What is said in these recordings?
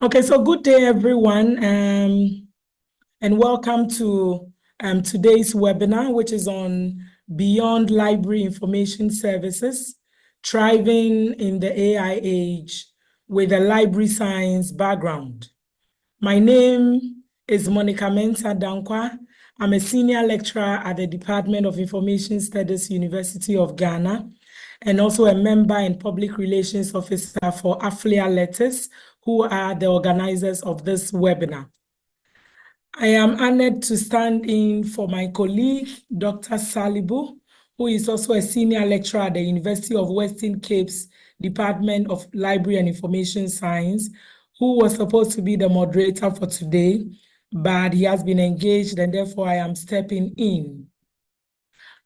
Okay, so good day, everyone, and welcome to today's webinar, which is on Beyond Library Information Services, Thriving in the AI Age with a Library Science background. My name is Monica Mensah Dankwa. I'm a senior lecturer at the Department of Information Studies, University of Ghana, and also a member and public relations officer for AFLIA Letters, who are the organizers of this webinar. I am honored to stand in for my colleague, Dr. Salibu, who is also a senior lecturer at the University of Western Cape's Department of Library and Information Science, who was supposed to be the moderator for today, but he has been engaged and therefore I am stepping in.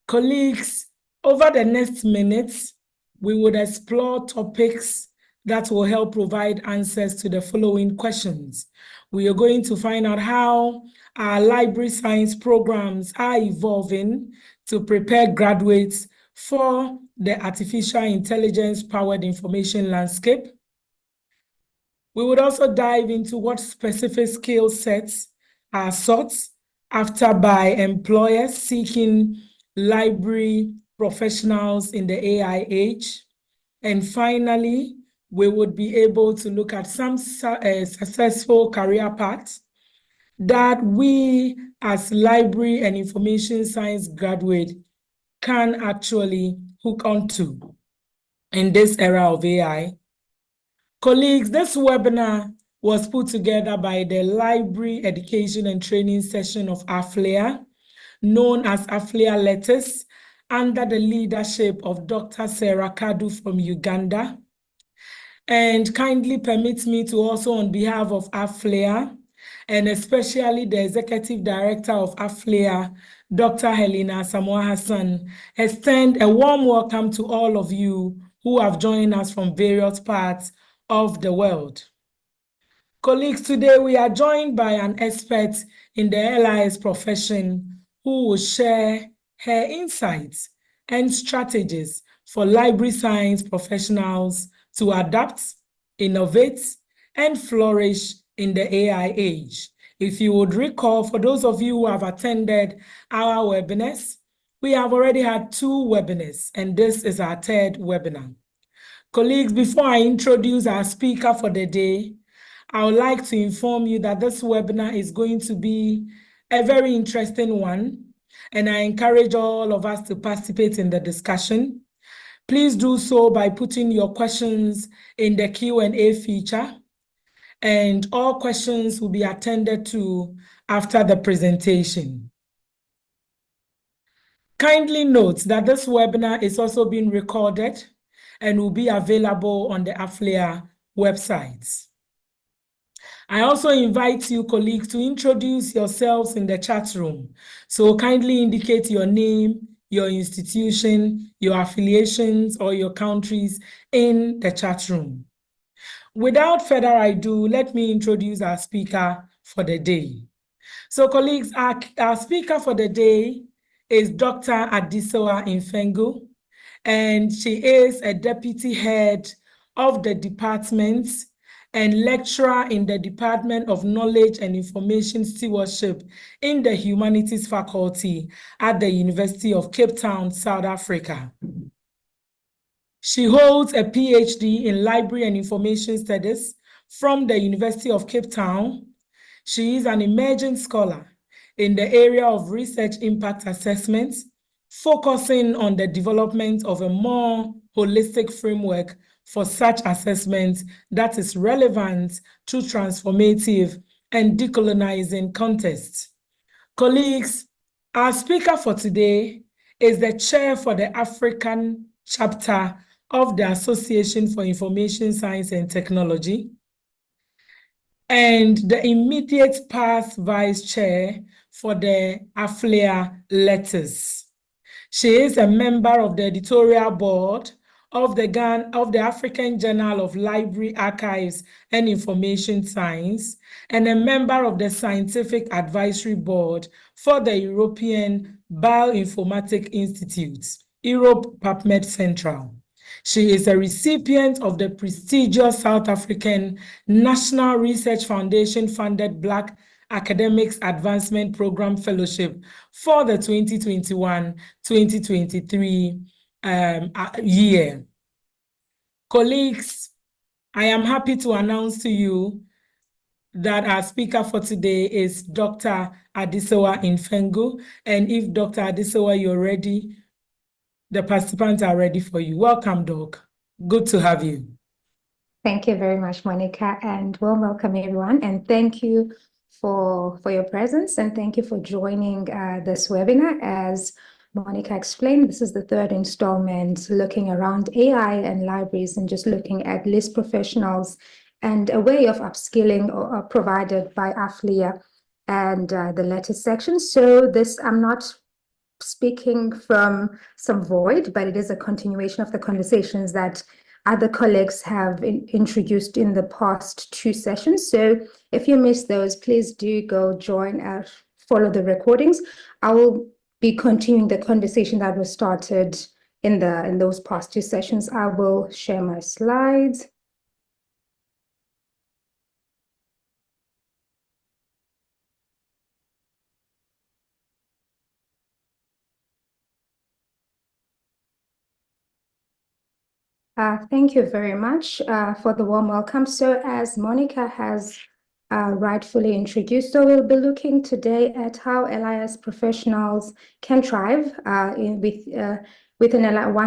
Colleagues, over the next minutes, we would explore topics that will help provide answers to the following questions. We are going to find out how our library science programs are evolving to prepare graduates for the artificial intelligence-powered information landscape. We would also dive into what specific skill sets are sought after by employers seeking library professionals in the AI age. And finally, we would be able to look at some successful career paths that we as library and information science graduates can actually hook onto in this era of AI. Colleagues, this webinar was put together by the Library Education and Training Session of AFLIA, known as AFLIA Letters, under the leadership of Dr. Sarah Kadu from Uganda. And kindly permit me to also, on behalf of AFLIA, and especially the Executive Director of AFLIA, Dr. Helena Samoa Hassan, extend a warm welcome to all of you who have joined us from various parts of the world. Colleagues, today we are joined by an expert in the LIS profession who will share her insights and strategies for library science professionals to adapt, innovate, and flourish in the AI age. If you would recall, for those of you who have attended our webinars, we have already had 2 webinars, and this is our 3rd webinar. Colleagues, before I introduce our speaker for the day, I would like to inform you that this webinar is going to be a very interesting one, and I encourage all of us to participate in the discussion. Please do so by putting your questions in the Q&A feature, and all questions will be attended to after the presentation. Kindly note that this webinar is also being recorded and will be available on the AFLIA website. I also invite you, colleagues, to introduce yourselves in the chat room. So kindly indicate your name, your institution, your affiliations, or your countries in the chat room. Without further ado, let me introduce our speaker for the day. So colleagues, our speaker for the day is Dr. Adisoa Infengu, and she is a deputy head of the department and lecturer in the Department of Knowledge and Information Stewardship in the Humanities Faculty at the University of Cape Town, South Africa. She holds a PhD in Library and Information Studies from the University of Cape Town. She is an emerging scholar in the area of research impact assessment, focusing on the development of a more holistic framework for such assessments that is relevant to transformative and decolonizing contexts. Colleagues, our speaker for today is the chair for the African chapter of the Association for Information Science and Technology, and the immediate past vice chair for the AFLIA Letters. She is a member of the editorial board of the African Journal of Library Archives and Information Science, and a member of the Scientific Advisory Board for the European Bioinformatics Institute, Europe PubMed Central. She is a recipient of the prestigious South African National Research Foundation funded Black Academics Advancement Program Fellowship for the 2021-2023 year. Colleagues, I am happy to announce to you that our speaker for today is Dr. Adesewa Mfengu. And if Dr. Adesewa, you're ready, the participants are ready for you. Welcome, Doc. Good to have you. Thank you very much, Monica, and warm welcome, everyone. And thank you for your presence, and thank you for joining this webinar. As Monica explained, this is the third installment looking around AI and libraries and just looking at LIS professionals and a way of upskilling provided by AFLIA and the latest section. So this, I'm not speaking from some void, but it is a continuation of the conversations that other colleagues have introduced in the past 2 sessions. So if you missed those, please do go join follow the recordings. I will be continuing the conversation that was started in those past 2 sessions. I will share my slides. Thank you very much for the warm welcome. So as Monica has rightfully introduced, so we'll be looking today at how LIS professionals can thrive one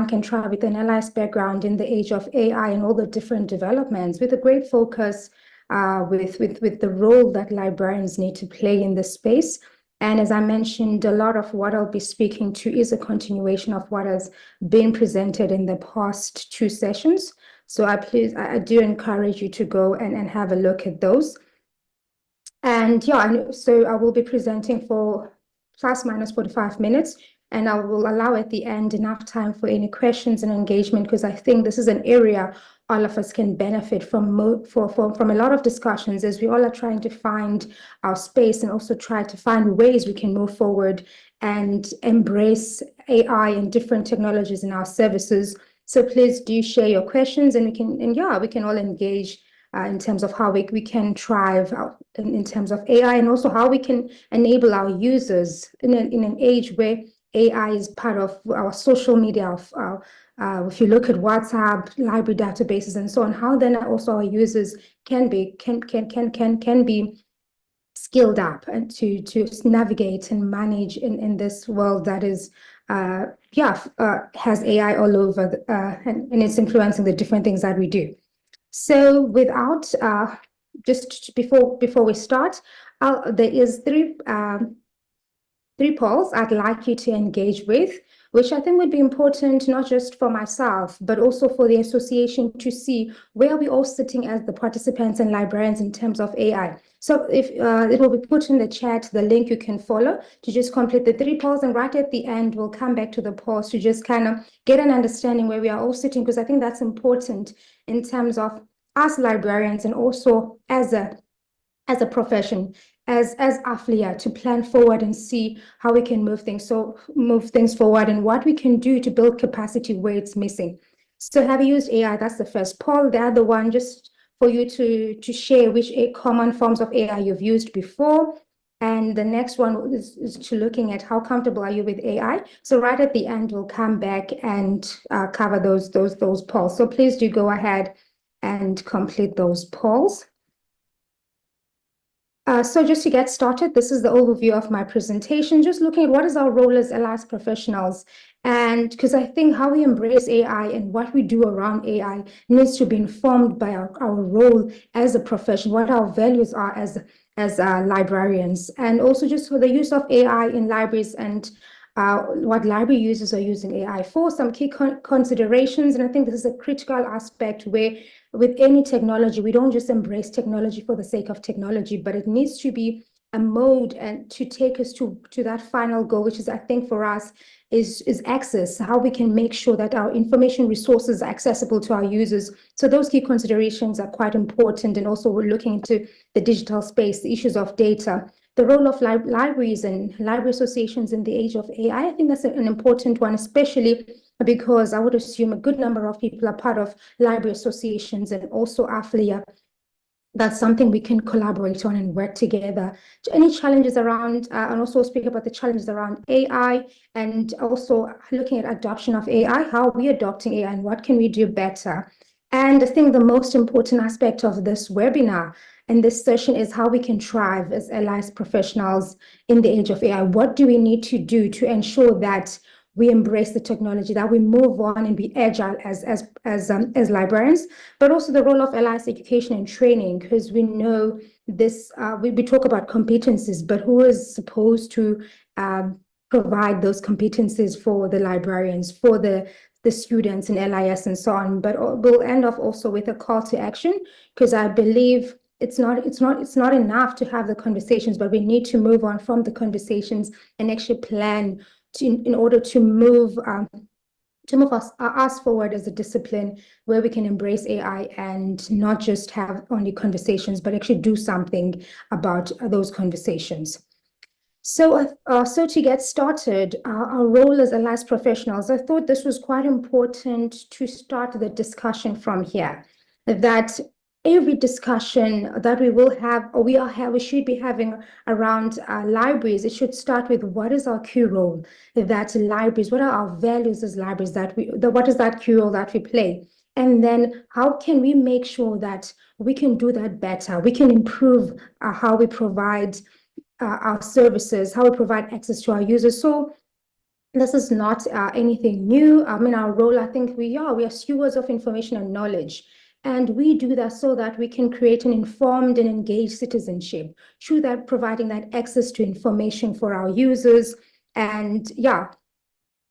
can thrive with an LIS background in the age of AI and all the different developments, with a great focus with the role that librarians need to play in this space. And as I mentioned, a lot of what I'll be speaking to is a continuation of what has been presented in the past 2 sessions. So I do encourage you to go and have a look at those. And yeah, so I will be presenting for plus minus 45 minutes, and I will allow at the end enough time for any questions and engagement, because I think this is an area all of us can benefit from a lot of discussions as we all are trying to find our space and also try to find ways we can move forward and embrace AI and different technologies in our services. So please do share your questions, and we can all engage in terms of how we can thrive in terms of AI, and also how we can enable our users in an age where AI is part of our social media. If you look at WhatsApp, library databases, and so on, how then also our users can be skilled up and to navigate and manage in this world that is has AI all over and it's influencing the different things that we do. So without just before we start, there is three polls I'd like you to engage with, which I think would be important not just for myself, but also for the association to see where we're all sitting as the participants and librarians in terms of AI. So if it will be put in the chat, the link you can follow to just complete the 3 polls, and right at the end, we'll come back to the polls to just kind of get an understanding where we are all sitting, because I think that's important in terms of us librarians and also as a profession, as AFLIA, to plan forward and see how we can move things forward and what we can do to build capacity where it's missing. So have you used AI? That's the first poll. The other one, just for you to share which common forms of AI you've used before. And the next one is to looking at how comfortable are you with AI. So right at the end, we'll come back and cover those polls. So please do go ahead and complete those polls. So just to get started, this is the overview of my presentation, just looking at what is our role as LIS professionals. And because I think how we embrace AI and what we do around AI needs to be informed by our role as a profession, what our values are as librarians, and also just for the use of AI in libraries and what library users are using AI for, some key considerations. And I think this is a critical aspect where with any technology, we don't just embrace technology for the sake of technology, but it needs to be a mode and to take us to that final goal, which is, I think for us, is access, how we can make sure that our information resources are accessible to our users. So those key considerations are quite important. And also we're looking into the digital space, the issues of data, the role of libraries and library associations in the age of AI. I think that's an important one, especially because I would assume a good number of people are part of library associations and also AFLIA. That's something we can collaborate on and work together. Any challenges around, and also speak about the challenges around AI, and also looking at adoption of AI, how are we adopting AI and what can we do better? And I think the most important aspect of this webinar and this session is how we can thrive as allies professionals in the age of AI. What do we need to do to ensure that we embrace the technology, that we move on and be agile as librarians, but also the role of allies education and training, because we know this, we talk about competencies, but who is supposed to provide those competencies for the librarians, for the students in LIS and so on. But we'll end off also with a call to action, because I believe it's not enough to have the conversations, but we need to move on from the conversations and actually plan in order to move us forward as a discipline where we can embrace AI and not just have only conversations, but actually do something about those conversations. So to get started, our role as allies professionals, I thought this was quite important to start the discussion from here, that every discussion that we will have, or we should be having around libraries, it should start with what is our key role, that libraries, what are our values as libraries, what is that key role that we play? And then how can we make sure that we can do that better? We can improve how we provide our services, how we provide access to our users. So this is not anything new. I mean, our role, I think we are stewards of information and knowledge. And we do that so that we can create an informed and engaged citizenship through that, providing that access to information for our users. And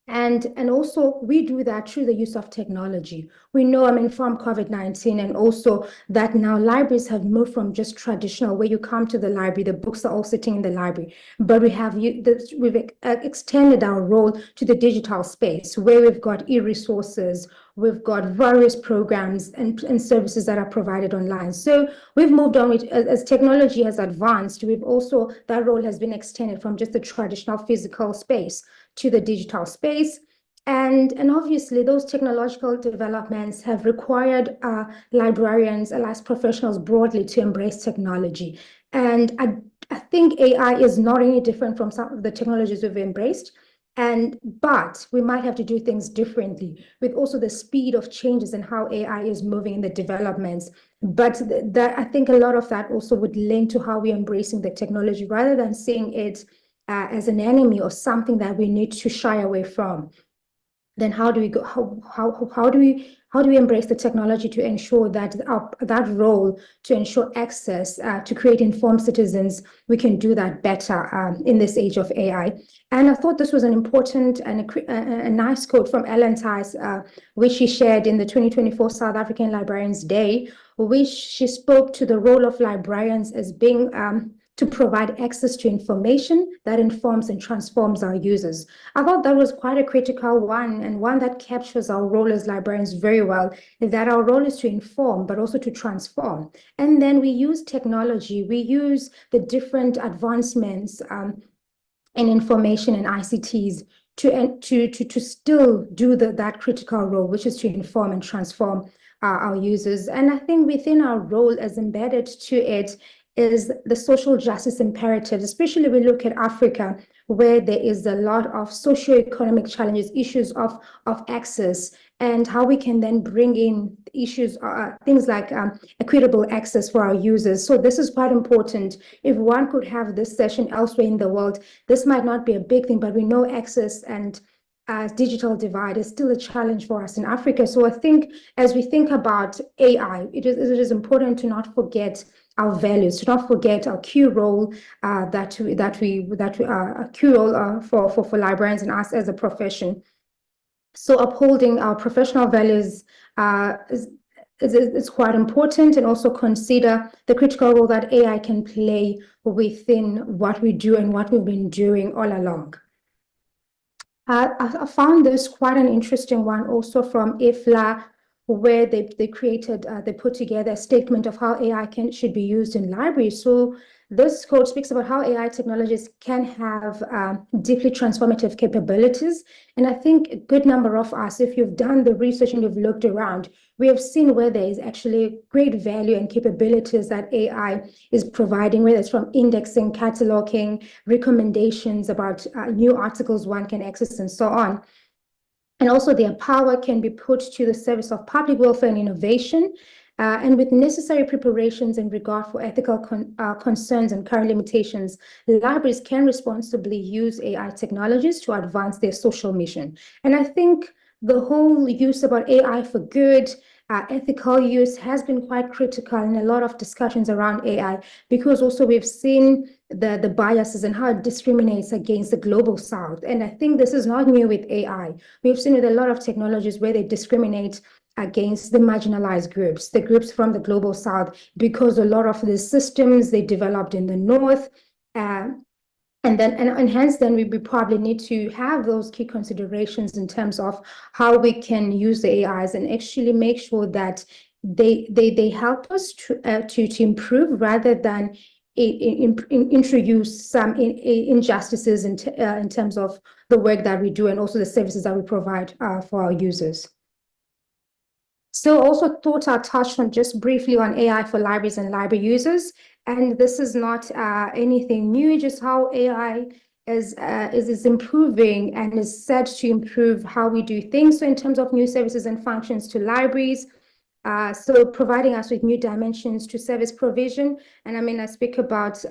and also we do that through the use of technology. We know, I mean, from COVID-19, and also that now libraries have moved from just traditional, where you come to the library, the books are all sitting in the library, but we've extended our role to the digital space, where we've got e-resources, we've got various programs and services that are provided online. So we've moved on as technology has advanced, that role has been extended from just the traditional physical space to the digital space. And obviously those technological developments have required librarians, allies professionals broadly, to embrace technology. And I think AI is not any different from some of the technologies we've embraced. But we might have to do things differently with also the speed of changes and how AI is moving in the developments. But that, I think a lot of that also would link to how we're embracing the technology, rather than seeing it as an enemy or something that we need to shy away from. Then how do we embrace the technology to ensure that that role, to ensure access, to create informed citizens, we can do that better in this age of AI. And I thought this was an important and a nice quote from Ellen Tice, which she shared in the 2024 South African Librarians Day, which she spoke to the role of librarians as being to provide access to information that informs and transforms our users. I thought that was quite a critical one, and one that captures our role as librarians very well, is that our role is to inform, but also to transform. And then we use technology, we use the different advancements in information and ICTs to still do that critical role, which is to inform and transform our users. And I think within our role, as embedded to it, is the social justice imperatives, especially we look at Africa, where there is a lot of socioeconomic challenges, issues of access, and how we can then bring in issues, things like equitable access for our users. So this is quite important. If one could have this session elsewhere in the world, this might not be a big thing, but we know access and digital divide is still a challenge for us in Africa. So I think as we think about AI, it is important to not forget our values, to not forget our key role a key role for librarians and us as a profession. So upholding our professional values is quite important, and also consider the critical role that AI can play within what we do and what we've been doing all along. I found this quite an interesting one also from IFLA, where they created, they put together a statement of how AI should be used in libraries. So this code speaks about how AI technologies can have deeply transformative capabilities. And I think a good number of us, if you've done the research and you've looked around, we have seen where there is actually great value and capabilities that AI is providing, whether it's from indexing, cataloging, recommendations about new articles one can access, and so on. And also their power can be put to the service of public welfare and innovation, and with necessary preparations in regard for ethical concerns and current limitations, libraries can responsibly use AI technologies to advance their social mission. And I think the whole use about AI for good, ethical use has been quite critical in a lot of discussions around AI, because also we've seen the biases and how it discriminates against the global south. And I think this is not new with AI. We've seen with a lot of technologies where they discriminate against the marginalized groups, the groups from the global south, because a lot of the systems they developed in the north, and hence then we probably need to have those key considerations in terms of how we can use the AIs and actually make sure that they help us to improve rather than introduce some injustices in terms of the work that we do and also the services that we provide for our users. So also thought I'll touch on just briefly on AI for libraries and library users. And this is not anything new, just how AI is improving and is set to improve how we do things. So in terms of new services and functions to libraries, so providing us with new dimensions to service provision. And I mean, I speak about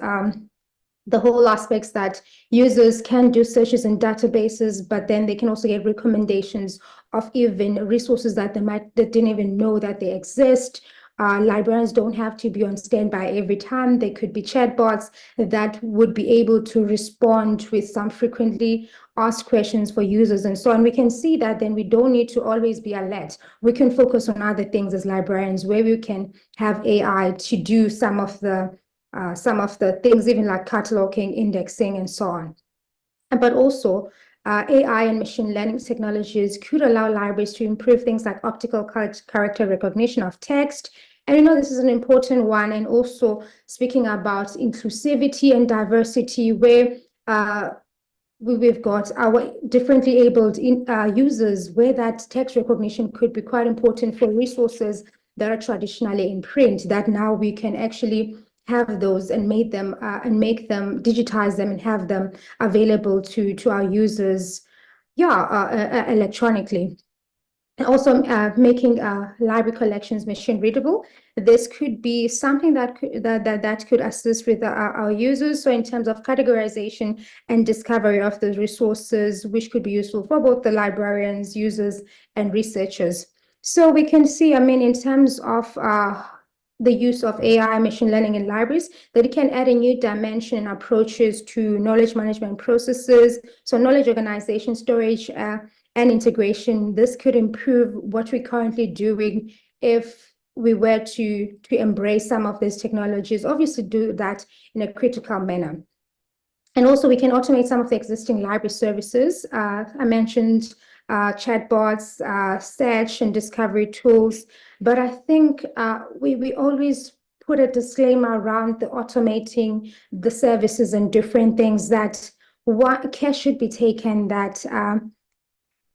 the whole aspects that users can do searches in databases, but then they can also get recommendations of even resources that they didn't even know that they exist. Librarians don't have to be on standby every time. They could be chatbots that would be able to respond with some frequently asked questions for users and so on. We can see that then we don't need to always be alert. We can focus on other things as librarians where we can have AI to do some of the things, even like cataloging, indexing, and so on. But also, AI and machine learning technologies could allow libraries to improve things like optical character recognition of text. And you know, this is an important one. And also speaking about inclusivity and diversity, where we've got our differently abled users, where that text recognition could be quite important for resources that are traditionally in print, that now we can actually have those and make them digitize them and have them available to our users, electronically. And also making library collections machine readable. This could be something that could assist with our users. So in terms of categorization and discovery of the resources, which could be useful for both the librarians, users, and researchers. So we can see, I mean, in terms of the use of AI machine learning in libraries, that it can add a new dimension and approaches to knowledge management processes. So knowledge organization, storage, and integration. This could improve what we're currently doing if we were to embrace some of these technologies, obviously do that in a critical manner. And also we can automate some of the existing library services. I mentioned chatbots, search and discovery tools, but I think we always put a disclaimer around the automating the services and different things, that care should be taken that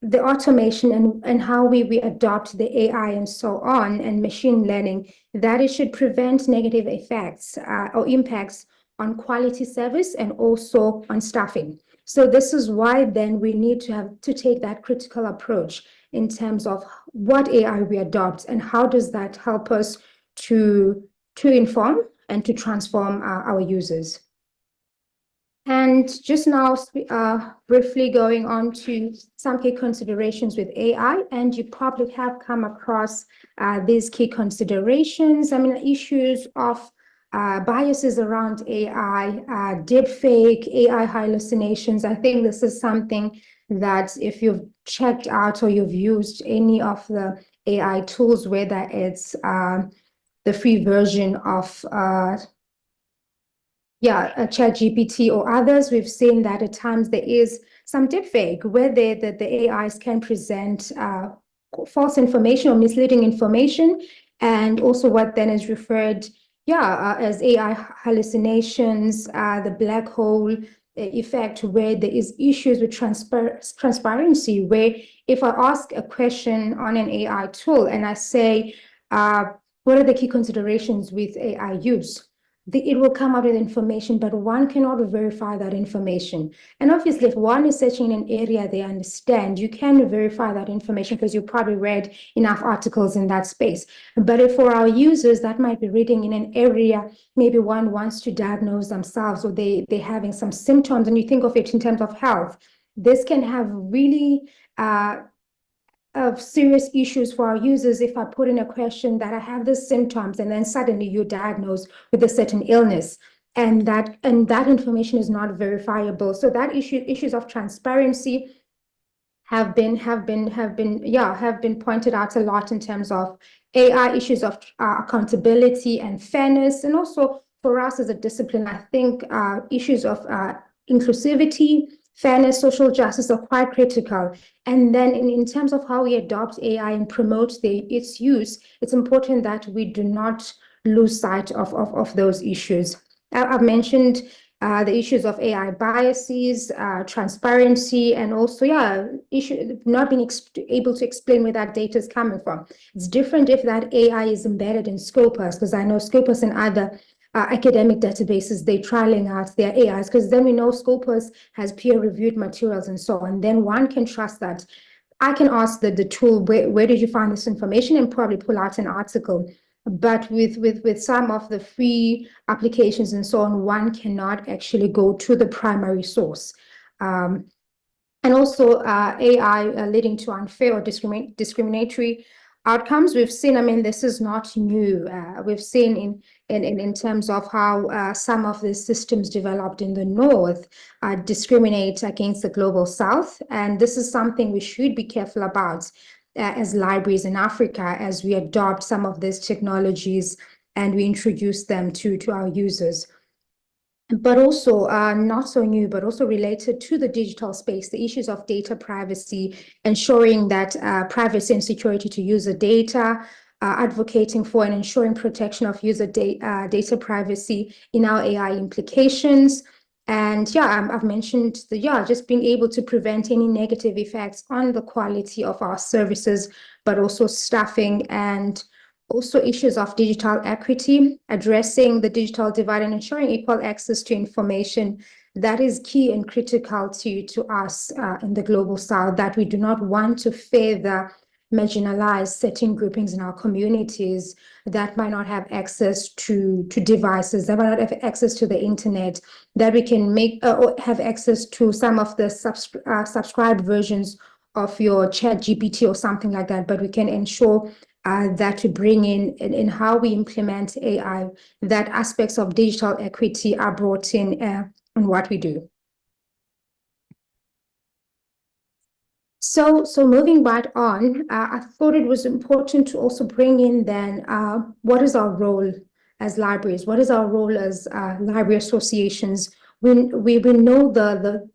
the automation and how we adopt the AI and so on and machine learning, that it should prevent negative effects or impacts on quality service and also on staffing. So this is why then we need to have to take that critical approach in terms of what AI we adopt and how does that help us to inform and to transform our users. And just now, briefly going on to some key considerations with AI, and you probably have come across these key considerations. I mean, issues of biases around AI, deepfake, AI hallucinations. I think this is something that if you've checked out or you've used any of the AI tools, whether it's the free version of ChatGPT or others, we've seen that at times there is some deepfake where the AIs can present false information or misleading information, and also what then is referred as AI hallucinations, the black hole effect, where there is issues with transparency, where if I ask a question on an AI tool and I say, what are the key considerations with AI use? It will come out with information, but one cannot verify that information. And obviously, if one is searching in an area they understand, you can verify that information because you probably read enough articles in that space. But if for our users that might be reading in an area, maybe one wants to diagnose themselves or they're having some symptoms, and you think of it in terms of health, this can have really of serious issues for our users if I put in a question that I have the symptoms and then suddenly you're diagnosed with a certain illness, and that information is not verifiable. So that issues of transparency have been pointed out a lot in terms of AI, issues of accountability and fairness, and also for us as a discipline, I think issues of inclusivity, fairness, social justice are quite critical. And then in terms of how we adopt AI and promote its use, it's important that we do not lose sight of those issues. I've mentioned the issues of AI biases, transparency, and also, not being able to explain where that data is coming from. It's different if that AI is embedded in Scopus, because I know Scopus and other academic databases, they're trialing out their AIs, because then we know Scopus has peer-reviewed materials and so on. Then one can trust that. I can ask the tool, where did you find this information, and probably pull out an article. But with some of the free applications and so on, one cannot actually go to the primary source. And also AI leading to unfair or discriminatory outcomes. We've seen, I mean, this is not new. We've seen in terms of how some of the systems developed in the North discriminate against the global South. And this is something we should be careful about as libraries in Africa, as we adopt some of these technologies and we introduce them to our users. But also not so new, but also related to the digital space, the issues of data privacy, ensuring that privacy and security to user data, advocating for and ensuring protection of user data privacy in our AI implications. And I've mentioned just being able to prevent any negative effects on the quality of our services, but also staffing, and also issues of digital equity, addressing the digital divide and ensuring equal access to information. That is key and critical to us in the global South, that we do not want to further marginalize certain groupings in our communities that might not have access to devices, that might not have access to the internet, that we can make or have access to some of the subscribed versions of your ChatGPT or something like that, but we can ensure that to bring in how we implement AI, that aspects of digital equity are brought in what we do. So moving right on, I thought it was important to also bring in then what is our role as libraries? What is our role as library associations? We know the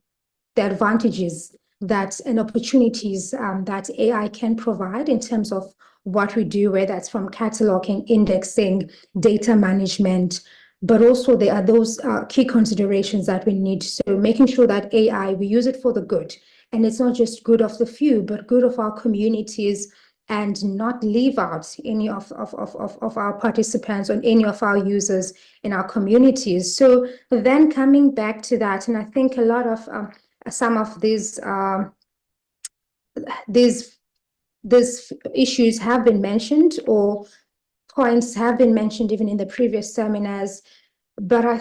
advantages that and opportunities that AI can provide in terms of what we do, whether that's from cataloging, indexing, data management, but also there are those key considerations that we need. So making sure that AI, we use it for the good. And it's not just good of the few, but good of our communities, and not leave out any of our participants or any of our users in our communities. So then coming back to that, and I think a lot of some of these issues have been mentioned, or points have been mentioned even in the previous seminars, but I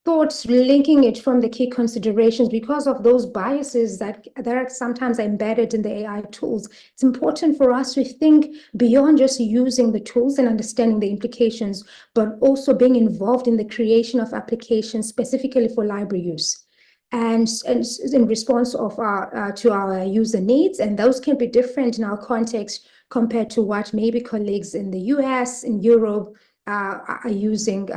thought linking it from the key considerations, because of those biases that are sometimes embedded in the AI tools, it's important for us to think beyond just using the tools and understanding the implications, but also being involved in the creation of applications specifically for library use, and in response of to our user needs. And those can be different in our context compared to what maybe colleagues in the US, in Europe are using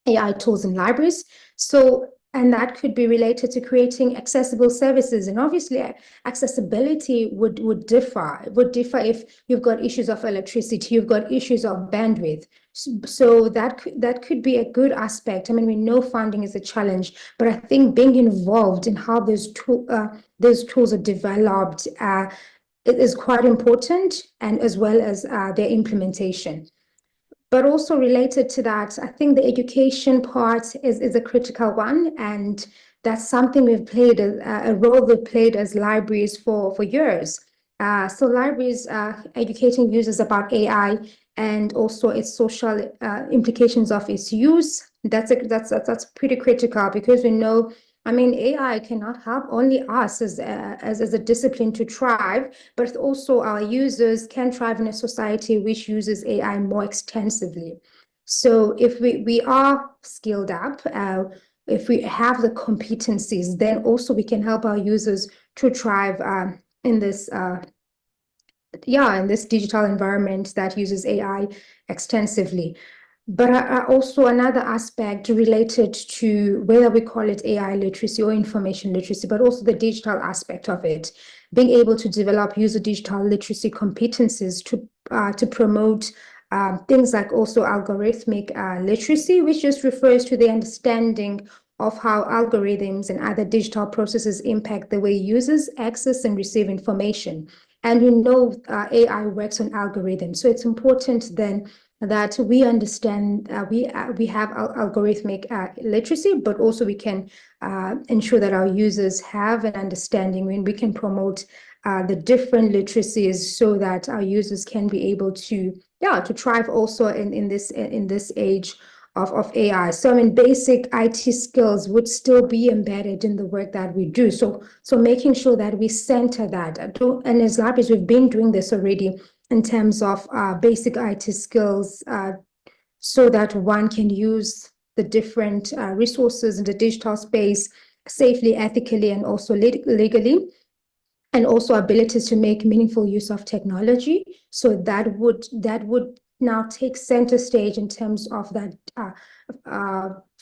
AI tools in libraries. So and that could be related to creating accessible services. And obviously, accessibility would differ. It would differ if you've got issues of electricity, you've got issues of bandwidth. So that could be a good aspect. I mean, we know funding is a challenge, but I think being involved in how those tools are developed is quite important, and as well as their implementation. But also related to that, I think the education part is a critical one, and that's something we've played a role we've played as libraries for years. So libraries educating users about AI and also its social implications of its use. That's pretty critical, because we know, I mean, AI cannot help only us as a discipline to thrive, but also our users can thrive in a society which uses AI more extensively. So if we are skilled up, if we have the competencies, then also we can help our users to thrive in this in this digital environment that uses AI extensively. But also another aspect related to whether we call it AI literacy or information literacy, but also the digital aspect of it, being able to develop user digital literacy competencies to promote things like also algorithmic literacy, which just refers to the understanding of how algorithms and other digital processes impact the way users access and receive information. And we know AI works on algorithms, so it's important then that we understand we have algorithmic literacy, but also we can ensure that our users have an understanding, when we can promote the different literacies, so that our users can be able to thrive also in this age of AI. So I mean, basic IT skills would still be embedded in the work that we do. So making sure that we center that. And as libraries, we've been doing this already in terms of basic IT skills, so that one can use the different resources in the digital space safely, ethically, and also legally, and also abilities to make meaningful use of technology. So that would now take center stage in terms of that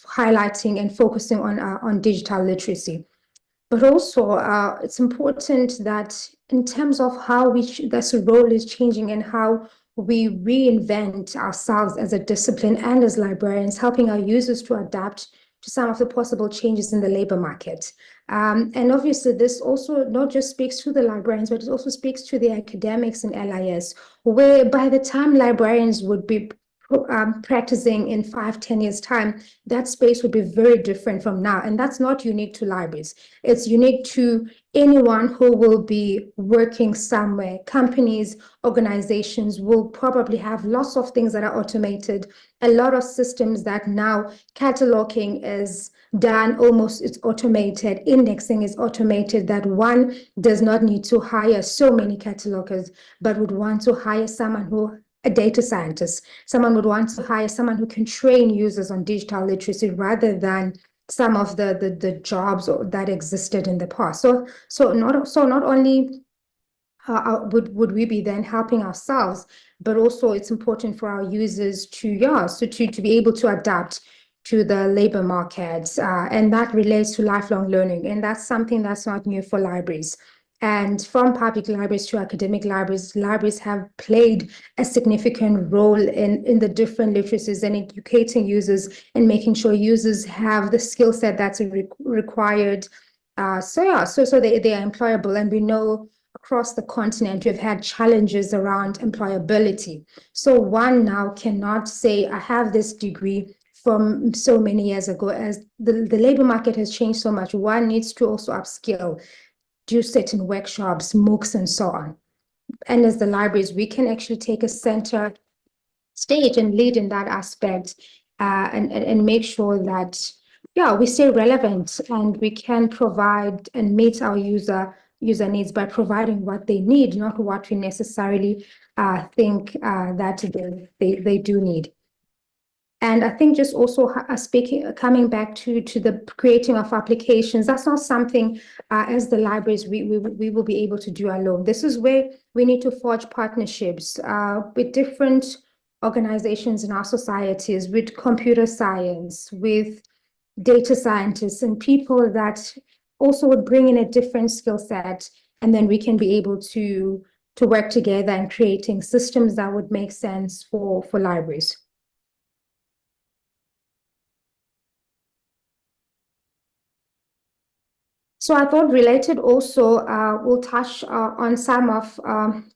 highlighting and focusing on digital literacy. But also, it's important that in terms of how this role is changing and how we reinvent ourselves as a discipline and as librarians, helping our users to adapt to some of the possible changes in the labor market. And obviously, this also not just speaks to the librarians, but it also speaks to the academics and LIS, where by the time librarians would be practicing in 5-10 years time, that space would be very different from now. And that's not unique to libraries. It's unique to anyone who will be working somewhere. Companies, organizations will probably have lots of things that are automated, a lot of systems that now cataloging is done, almost it's automated, indexing is automated, that one does not need to hire so many catalogers, but would want to hire a data scientist. Someone would want to hire someone who can train users on digital literacy, rather than some of the jobs that existed in the past. So not only would we be then helping ourselves, but also it's important for our users to be able to adapt to the labor market, and that relates to lifelong learning, and that's something that's not new for libraries. And from public libraries to academic libraries, libraries have played a significant role in the different literacies and educating users and making sure users have the skill set that's required. So they are employable, and we know across the continent we've had challenges around employability. So one now cannot say, I have this degree from so many years ago. As the labor market has changed so much, one needs to also upskill, do certain workshops, MOOCs, and so on. And as the libraries, we can actually take a center stage and lead in that aspect, and make sure that we stay relevant, and we can provide and meet our user needs by providing what they need, not what we necessarily think that they do need. And I think just also coming back to the creating of applications, that's not something as the libraries we will be able to do alone. This is where we need to forge partnerships with different organizations in our societies, with computer science, with data scientists and people that also would bring in a different skill set, and then we can be able to work together and creating systems that would make sense for libraries. So I thought related also, we'll touch on some of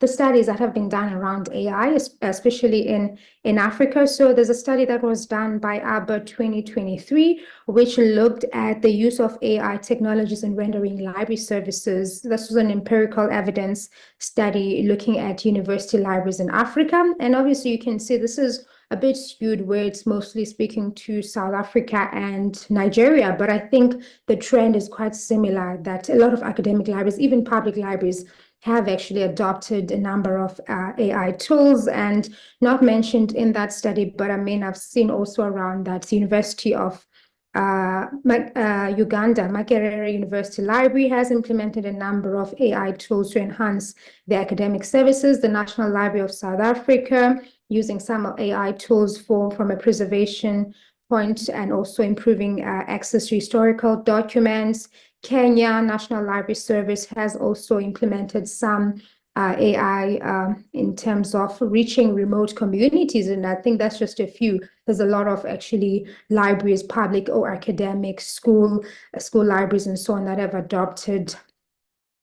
the studies that have been done around AI, especially in Africa. So there's a study that was done by ABBA 2023, which looked at the use of AI technologies in rendering library services. This was an empirical evidence study looking at university libraries in Africa. And obviously you can see this is a bit skewed where it's mostly speaking to South Africa and Nigeria, but I think the trend is quite similar, that a lot of academic libraries, even public libraries, have actually adopted a number of AI tools. And not mentioned in that study, but I mean, I've seen also around that the University of Uganda, Makerere University Library has implemented a number of AI tools to enhance the academic services. The National Library of South Africa using some AI tools from a preservation point and also improving access to historical documents. Kenya National Library Service has also implemented some AI in terms of reaching remote communities. And I think that's just a few. There's a lot of actually libraries, public or academic, school libraries and so on that have adopted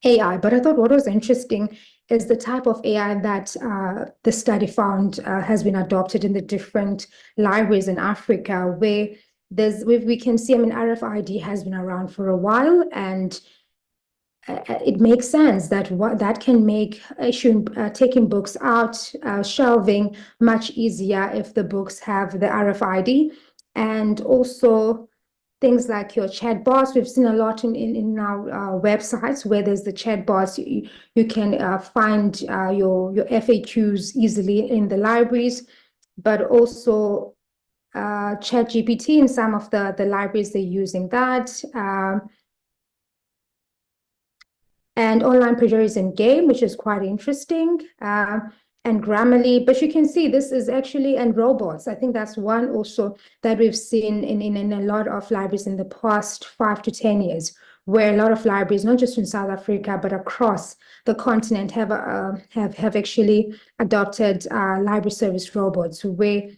AI. But I thought what was interesting is the type of AI that the study found has been adopted in the different libraries in Africa, where we can see, I mean, RFID has been around for a while, and it makes sense that that can make taking books out, shelving much easier if the books have the RFID. And also things like your chatbots. We've seen a lot in our websites where there's the chatbots. You can find your FAQs easily in the libraries, but also ChatGPT in some of the libraries, they're using that. And online plagiarism game, which is quite interesting, and Grammarly. But you can see this is actually, and robots. I think that's one also that we've seen in a lot of libraries in the past 5 to 10 years, where a lot of libraries, not just in South Africa, but across the continent have actually adopted library service robots, where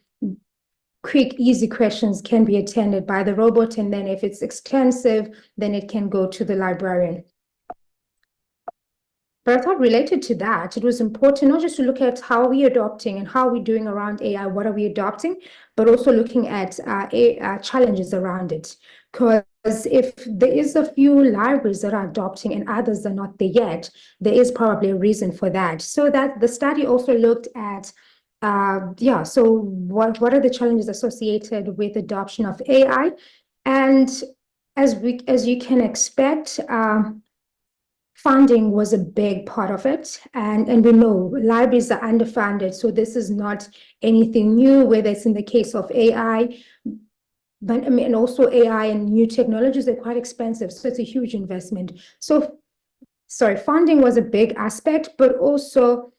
quick, easy questions can be attended by the robot. And then if it's extensive, then it can go to the librarian. But I thought related to that, it was important not just to look at how we're adopting and how we're doing around AI, what are we adopting, but also looking at challenges around it. Because if there is a few libraries that are adopting and others are not there yet, there is probably a reason for that. So that the study also looked at, so what are the challenges associated with adoption of AI? And as you can expect, funding was a big part of it. And we know libraries are underfunded. So this is not anything new, whether it's in the case of AI, but I mean, and also AI and new technologies are quite expensive. So it's a huge investment. So, funding was a big aspect, but also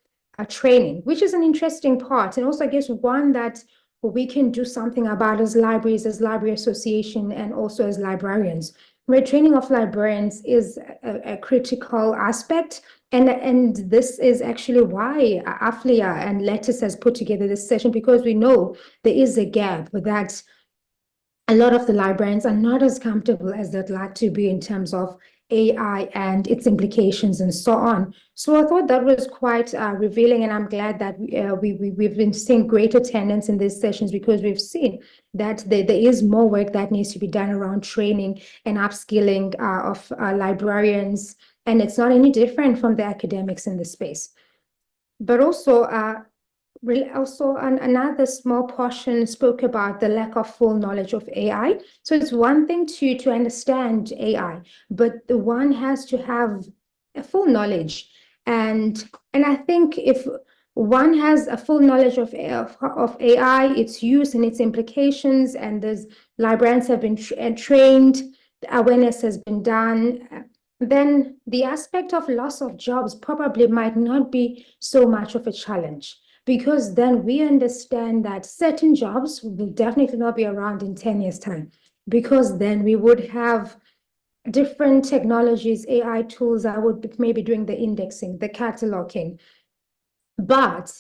training, which is an interesting part. And also, I guess, one that we can do something about as libraries, as library association, and also as librarians. Where training of librarians is a critical aspect. And this is actually why AFLIA and Lettuce has put together this session, because we know there is a gap that a lot of the librarians are not as comfortable as they'd like to be in terms of AI and its implications and so on. So I thought that was quite revealing, and I'm glad that we've been seeing great attendance in these sessions, because we've seen that there is more work that needs to be done around training and upskilling of librarians, and it's not any different from the academics in the space. But also, another small portion spoke about the lack of full knowledge of AI. So it's one thing to understand AI, but the one has to have a full knowledge. And I think if one has a full knowledge of AI, its use and its implications, and there's librarians have been trained, awareness has been done, then the aspect of loss of jobs probably might not be so much of a challenge, because then we understand that certain jobs will definitely not be around in 10 years' time. because then we would have different technologies, AI tools that would be maybe doing the indexing, the cataloging. But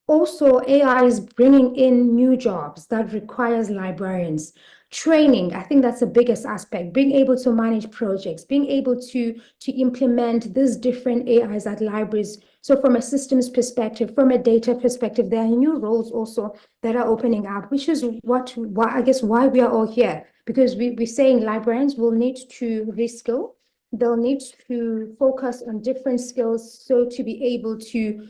also, AI is bringing in new jobs that requires librarians. Training, I think that's the biggest aspect, being able to manage projects, being able to implement these different AIs at libraries. So from a systems perspective, from a data perspective, there are new roles also that are opening up, which is why I guess why we are all here, because we're saying librarians will need to reskill. They'll need to focus on different skills so to be able to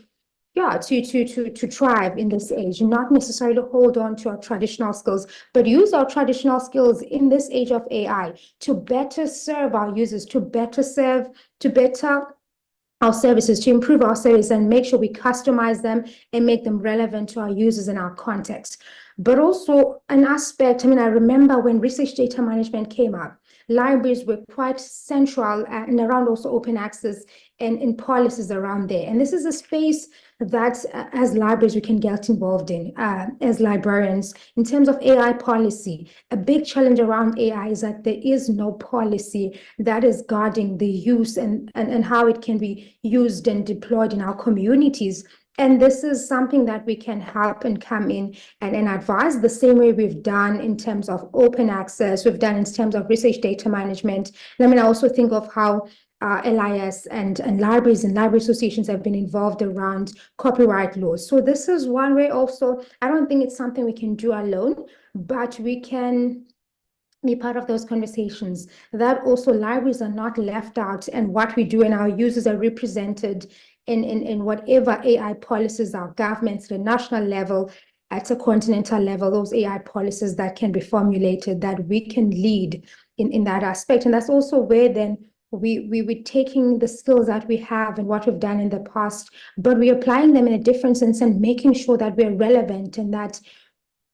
thrive in this age, not necessarily hold on to our traditional skills, but use our traditional skills in this age of AI to better serve our users, to better our services, to improve our service and make sure we customize them and make them relevant to our users in our context. But also an aspect, I remember when research data management came up, libraries were quite central and around also open access and in policies around there. And this is a space that as libraries we can get involved in as librarians. In terms of AI policy, a big challenge around AI is that there is no policy that is guarding the use and how it can be used and deployed in our communities. And this is something that we can help and come in and advise the same way we've done in terms of open access, we've done in terms of research data management. And I also think of how LIS and libraries and library associations have been involved around copyright laws. So this is one way also. I don't think it's something we can do alone, but we can be part of those conversations, that also libraries are not left out and what we do and our users are represented in whatever AI policies our governments at a national level, at a continental level, those AI policies that can be formulated, that we can lead in that aspect. And that's also where then we're taking the skills that we have and what we've done in the past, but we're applying them in a different sense and making sure that we're relevant and that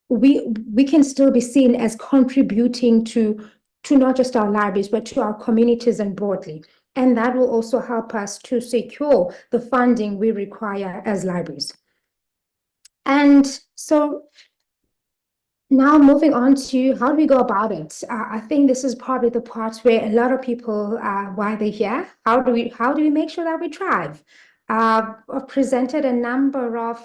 we can still be seen as contributing to not just our libraries, but to our communities and broadly. And that will also help us to secure the funding we require as libraries. And so now moving on to how do we go about it? I think this is probably the part where a lot of people, why they're here. How do we make sure that we thrive? I've presented a number of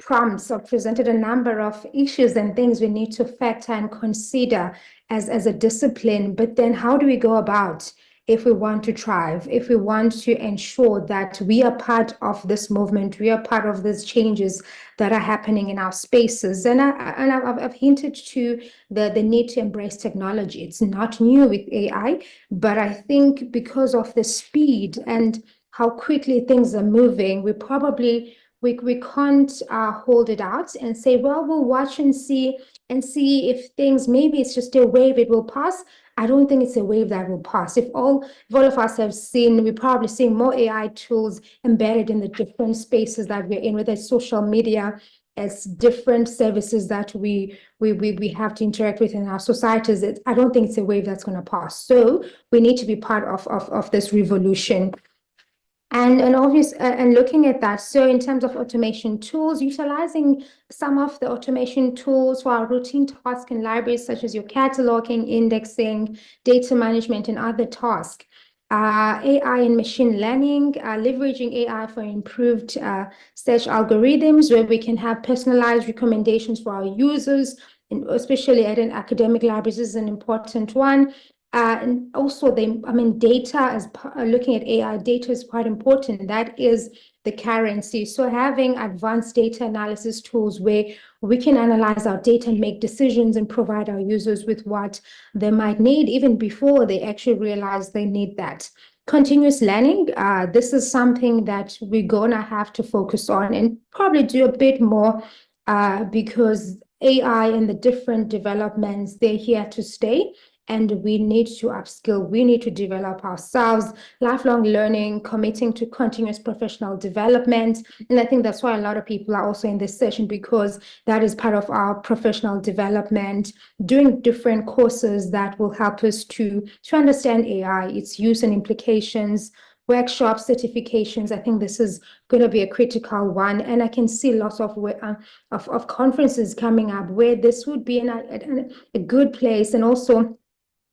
prompts or presented a number of issues and things we need to factor and consider as a discipline. But then how do we go about if we want to thrive, if we want to ensure that we are part of this movement, we are part of these changes that are happening in our spaces? And I've hinted to the need to embrace technology. It's not new with AI, but I think because of the speed and how quickly things are moving, we can't hold it out and say, well, we'll watch and see if things, maybe it's just a wave, it will pass. I don't think it's a wave that will pass. If all of us have seen, we're probably seeing more AI tools embedded in the different spaces that we're in, whether it's social media, as different services that we have to interact with in our societies. I don't think it's a wave that's going to pass. So we need to be part of this revolution. And looking at that, so in terms of automation tools, utilizing some of the automation tools for our routine tasks in libraries, such as your cataloging, indexing, data management, and other tasks. AI and machine learning, leveraging AI for improved search algorithms, where we can have personalized recommendations for our users, and especially at an academic libraries is an important one. And also, data, looking at AI, data is quite important. That is the currency. So having advanced data analysis tools where we can analyze our data and make decisions and provide our users with what they might need even before they actually realize they need that. Continuous learning, this is something that we're gonna have to focus on and probably do a bit more because AI and the different developments, they're here to stay. And we need to upskill, we need to develop ourselves, lifelong learning, committing to continuous professional development. And I think that's why a lot of people are also in this session, because that is part of our professional development, doing different courses that will help us to understand AI, its use and implications, workshops, certifications. I think this is going to be a critical one, and I can see lots of conferences coming up where this would be a good place, and also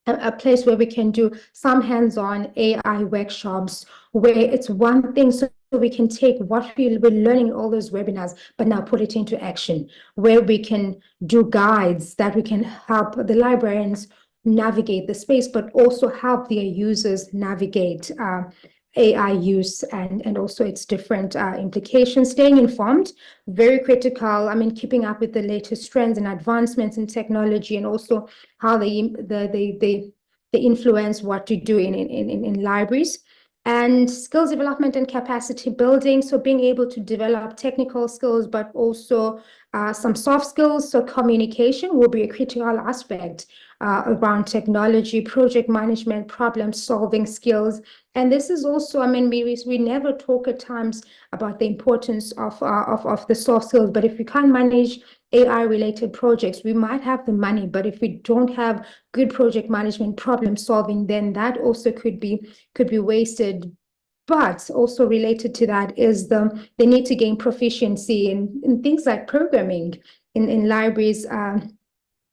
a place where we can do some hands-on AI workshops, where it's one thing, so we can take what we're learning in all those webinars, but now put it into action, where we can do guides that we can help the librarians navigate the space, but also help their users navigate AI use and also its different implications. Staying informed, very critical. I mean, keeping up with the latest trends and advancements in technology, and also how they influence what you do in libraries. And skills development and capacity building, so being able to develop technical skills, but also some soft skills. So communication will be a critical aspect around technology, project management, problem solving skills. And this is also, I mean, we never talk at times about the importance of the soft skills, but if we can't manage AI related projects, we might have the money, but if we don't have good project management, problem solving, then that also could be wasted. But also related to that is the need to gain proficiency in things like programming in libraries,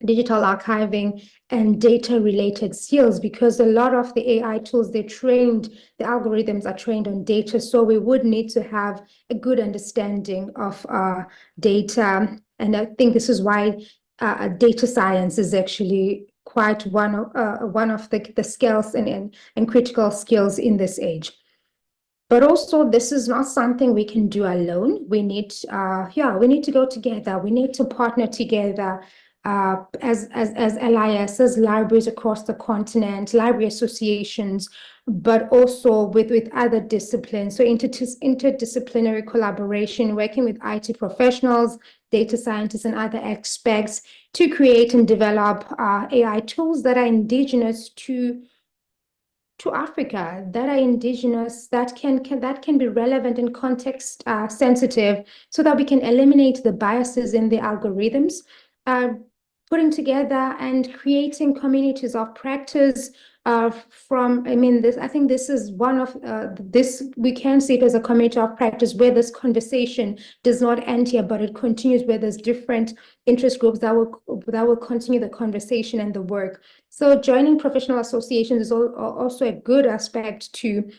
digital archiving, and data related skills, because a lot of the AI tools, the algorithms are trained on data. So we would need to have a good understanding of data. And I think this is why data science is actually quite one of the skills and critical skills in this age. But also, this is not something we can do alone. We need, we need to go together. We need to partner together as LIS, as libraries across the continent, library associations, but also with other disciplines. So interdisciplinary collaboration, working with IT professionals, data scientists, and other experts to create and develop AI tools that are indigenous to Africa, that are indigenous, that can be relevant and context sensitive, so that we can eliminate the biases in the algorithms, putting together and creating communities of practice I think this is one of we can see it as a community of practice, where this conversation does not end here, but it continues, where there's different interest groups that will continue the conversation and the work. So joining professional associations is also a good aspect to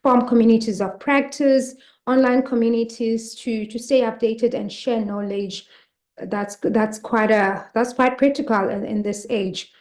form communities of practice, online communities to stay updated and share knowledge. That's quite critical in this age.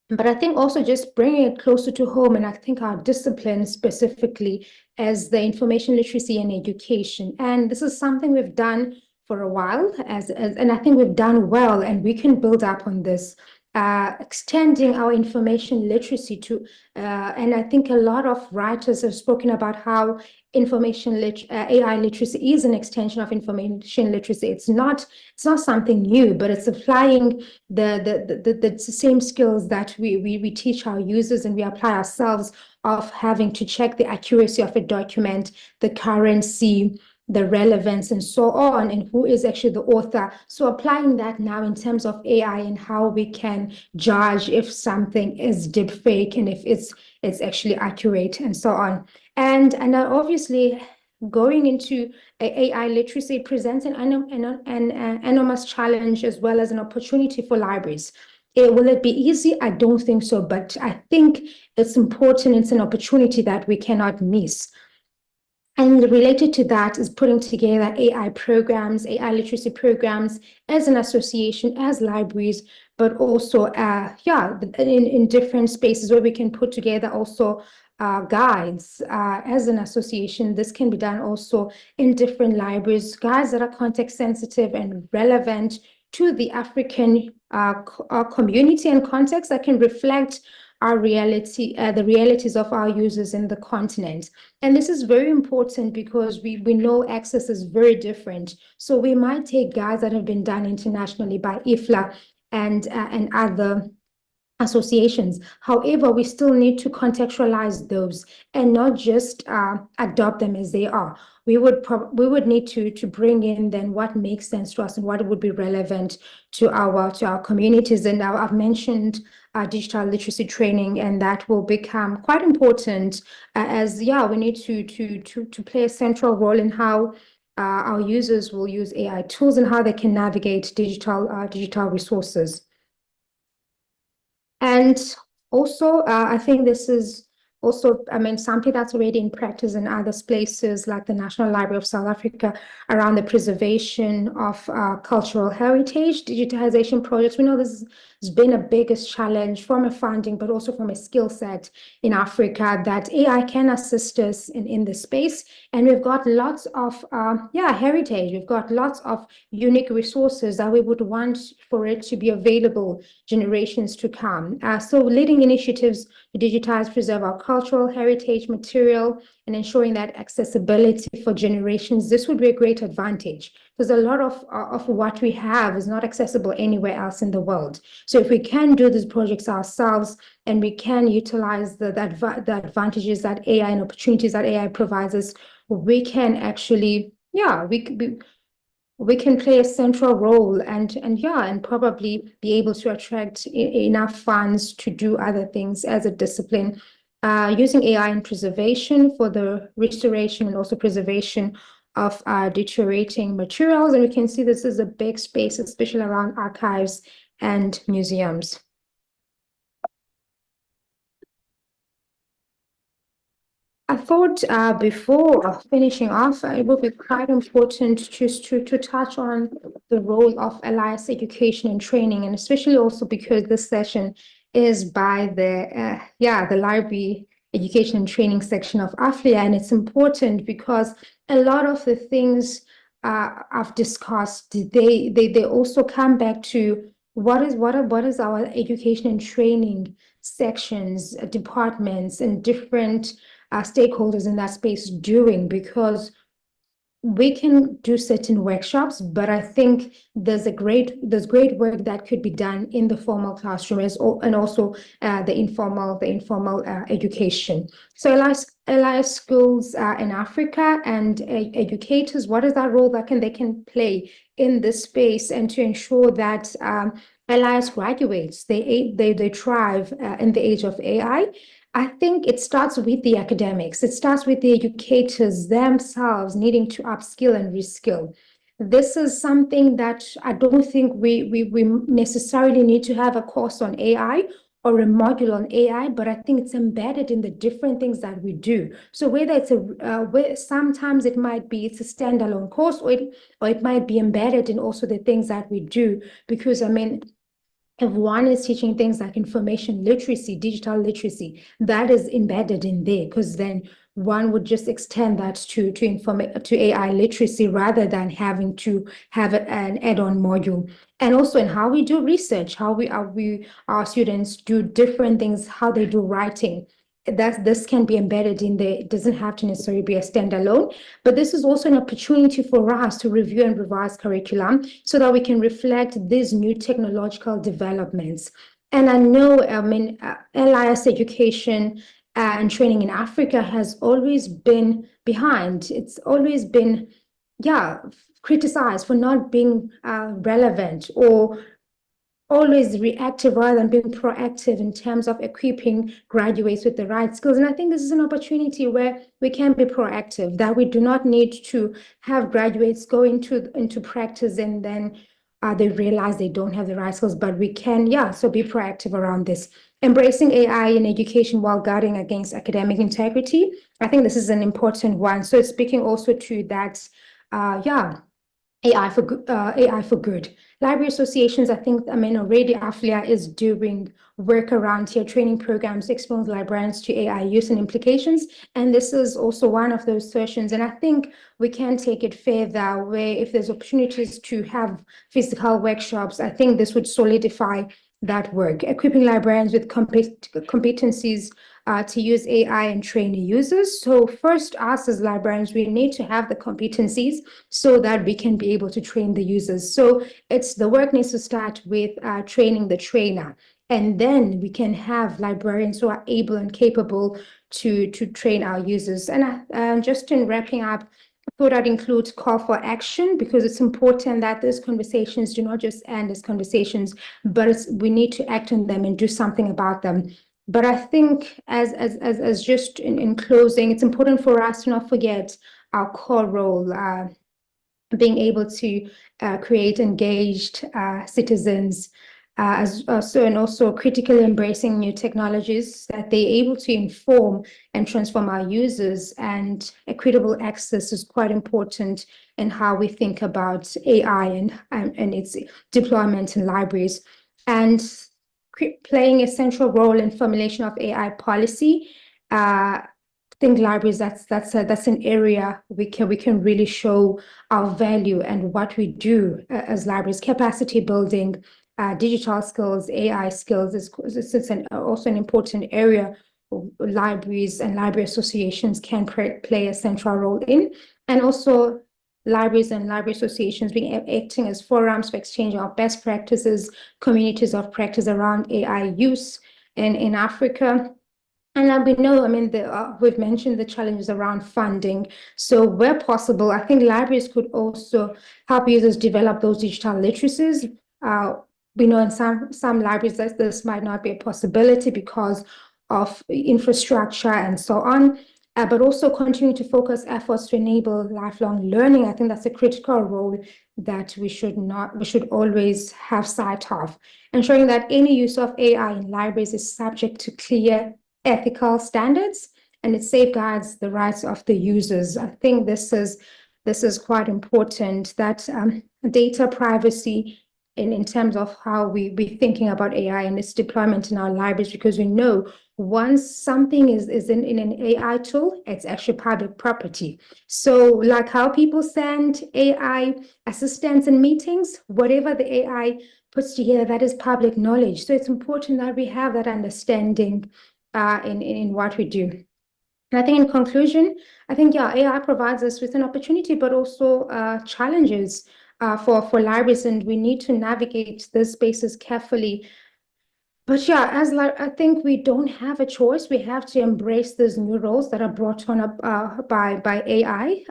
But I think also just bringing it closer to home, and I think our discipline specifically as the information literacy and education. And this is something we've done for a while, and I think we've done well, and we can build up on this, extending our information literacy to, and I think a lot of writers have spoken about how AI literacy is an extension of information literacy. It's not something new, but it's applying the same skills that we teach our users and we apply ourselves, of having to check the accuracy of a document, the currency, the relevance, and so on, and who is actually the author. So applying that now in terms of AI and how we can judge if something is deepfake and if it's actually accurate, and so on. And obviously, going into AI literacy presents an enormous challenge as well as an opportunity for libraries. Will it be easy? I don't think so, but I think it's important. It's an opportunity that we cannot miss. And related to that is putting together AI programs, AI literacy programs as an association, as libraries, but also, in different spaces where we can put together also guides as an association. This can be done also in different libraries, guides that are context sensitive and relevant to the African community and context, that can reflect our reality, the realities of our users in the continent. And this is very important because we know access is very different. So we might take guides that have been done internationally by IFLA and other associations. However, we still need to contextualize those and not just adopt them as they are. we would need to bring in then what makes sense to us and what would be relevant to our communities. And now I've mentioned digital literacy training, and that will become quite important as we need to play a central role in how our users will use AI tools and how they can navigate digital resources. And also, I think this is also, something that's already in practice in other places like the National Library of South Africa around the preservation of cultural heritage, digitization projects. We know this has been a biggest challenge from a funding, but also from a skill set in Africa, that AI can assist us in this space. And we've got lots of, heritage. We've got lots of unique resources that we would want for it to be available generations to come. So leading initiatives to digitize, preserve our cultural heritage material, and ensuring that accessibility for generations, this would be a great advantage because a lot of what we have is not accessible anywhere else in the world. So if we can do these projects ourselves and we can utilize the advantages that AI and opportunities that AI provides us, we can actually, we can play a central role and probably be able to attract enough funds to do other things as a discipline, using AI in preservation for the restoration and also preservation of deteriorating materials. And we can see this is a big space, especially around archives and museums. I thought before finishing off, it would be quite important just to touch on the role of LIS education and training, and especially also because this session is by the Library Education and Training section of AFLIA, and it's important because a lot of the things I've discussed, they also come back to what is our education and training sections, departments, and different stakeholders in that space doing, because we can do certain workshops, but I think there's great work that could be done in the formal classroom and also the informal education. So LIS schools in Africa and educators, what is that role that they can play in this space, and to ensure that LIS graduates they thrive in the age of AI? I think it starts with the academics. It starts with the educators themselves needing to upskill and reskill. This is something that I don't think we necessarily need to have a course on AI or a module on AI, but I think it's embedded in the different things that we do. So whether it's sometimes it's a standalone course, or it might be embedded in also the things that we do, because if one is teaching things like information literacy, digital literacy, that is embedded in there, because then one would just extend that to AI literacy rather than having to have an add-on module. And also in how we do research, how our students do different things, how they do writing. This can be embedded in there. It doesn't have to necessarily be a standalone, but this is also an opportunity for us to review and revise curriculum so that we can reflect these new technological developments. And I know, LIS education and training in Africa has always been behind. It's always been, criticized for not being relevant or always reactive rather than being proactive in terms of equipping graduates with the right skills. And I think this is an opportunity where we can be proactive, that we do not need to have graduates go into practice and then they realize they don't have the right skills, but we can, so be proactive around this. Embracing AI in education while guarding against academic integrity. I think this is an important one. So it's speaking also to that, AI for good. Library associations, I think, already AFLIA is doing work around here, training programs to expose librarians to AI use and implications. And this is also one of those sessions. And I think we can take it further, where if there's opportunities to have physical workshops, I think this would solidify that work. Equipping librarians with competencies to use AI and train the users. So first, us as librarians, we need to have the competencies so that we can be able to train the users. So the work needs to start with training the trainer. And then we can have librarians who are able and capable to train our users. And just in wrapping up, thought I'd include call for action, because it's important that those conversations do not just end as conversations, but we need to act on them and do something about them. But I think as just in closing, it's important for us to not forget our core role, being able to create engaged citizens, and also critically embracing new technologies, that they're able to inform and transform our users. And equitable access is quite important in how we think about AI and its deployment in libraries. And playing a central role in formulation of AI policy. I think libraries, that's an area we can really show our value and what we do as libraries. Capacity building, digital skills, AI skills is also an important area libraries and library associations can play a central role in. And also libraries and library associations acting as forums for exchange of best practices, communities of practice around AI use in Africa. And we know, I mean, we've mentioned the challenges around funding. So where possible, I think libraries could also help users develop those digital literacies. We know in some libraries that this might not be a possibility because of infrastructure and so on, but also continue to focus efforts to enable lifelong learning. I think that's a critical role that we should always have sight of, ensuring that any use of AI in libraries is subject to clear ethical standards, and it safeguards the rights of the users. I think this is quite important, that data privacy in terms of how we be thinking about AI and its deployment in our libraries, because we know once something is in an AI tool, it's actually public property. So like how people send AI assistants in meetings, whatever the AI puts together, that is public knowledge. So it's important that we have that understanding in what we do. And I think in conclusion, I think, yeah, AI provides us with an opportunity, but also challenges for libraries, and we need to navigate these spaces carefully. But yeah, I think we don't have a choice. We have to embrace these new roles that are brought on up by AI,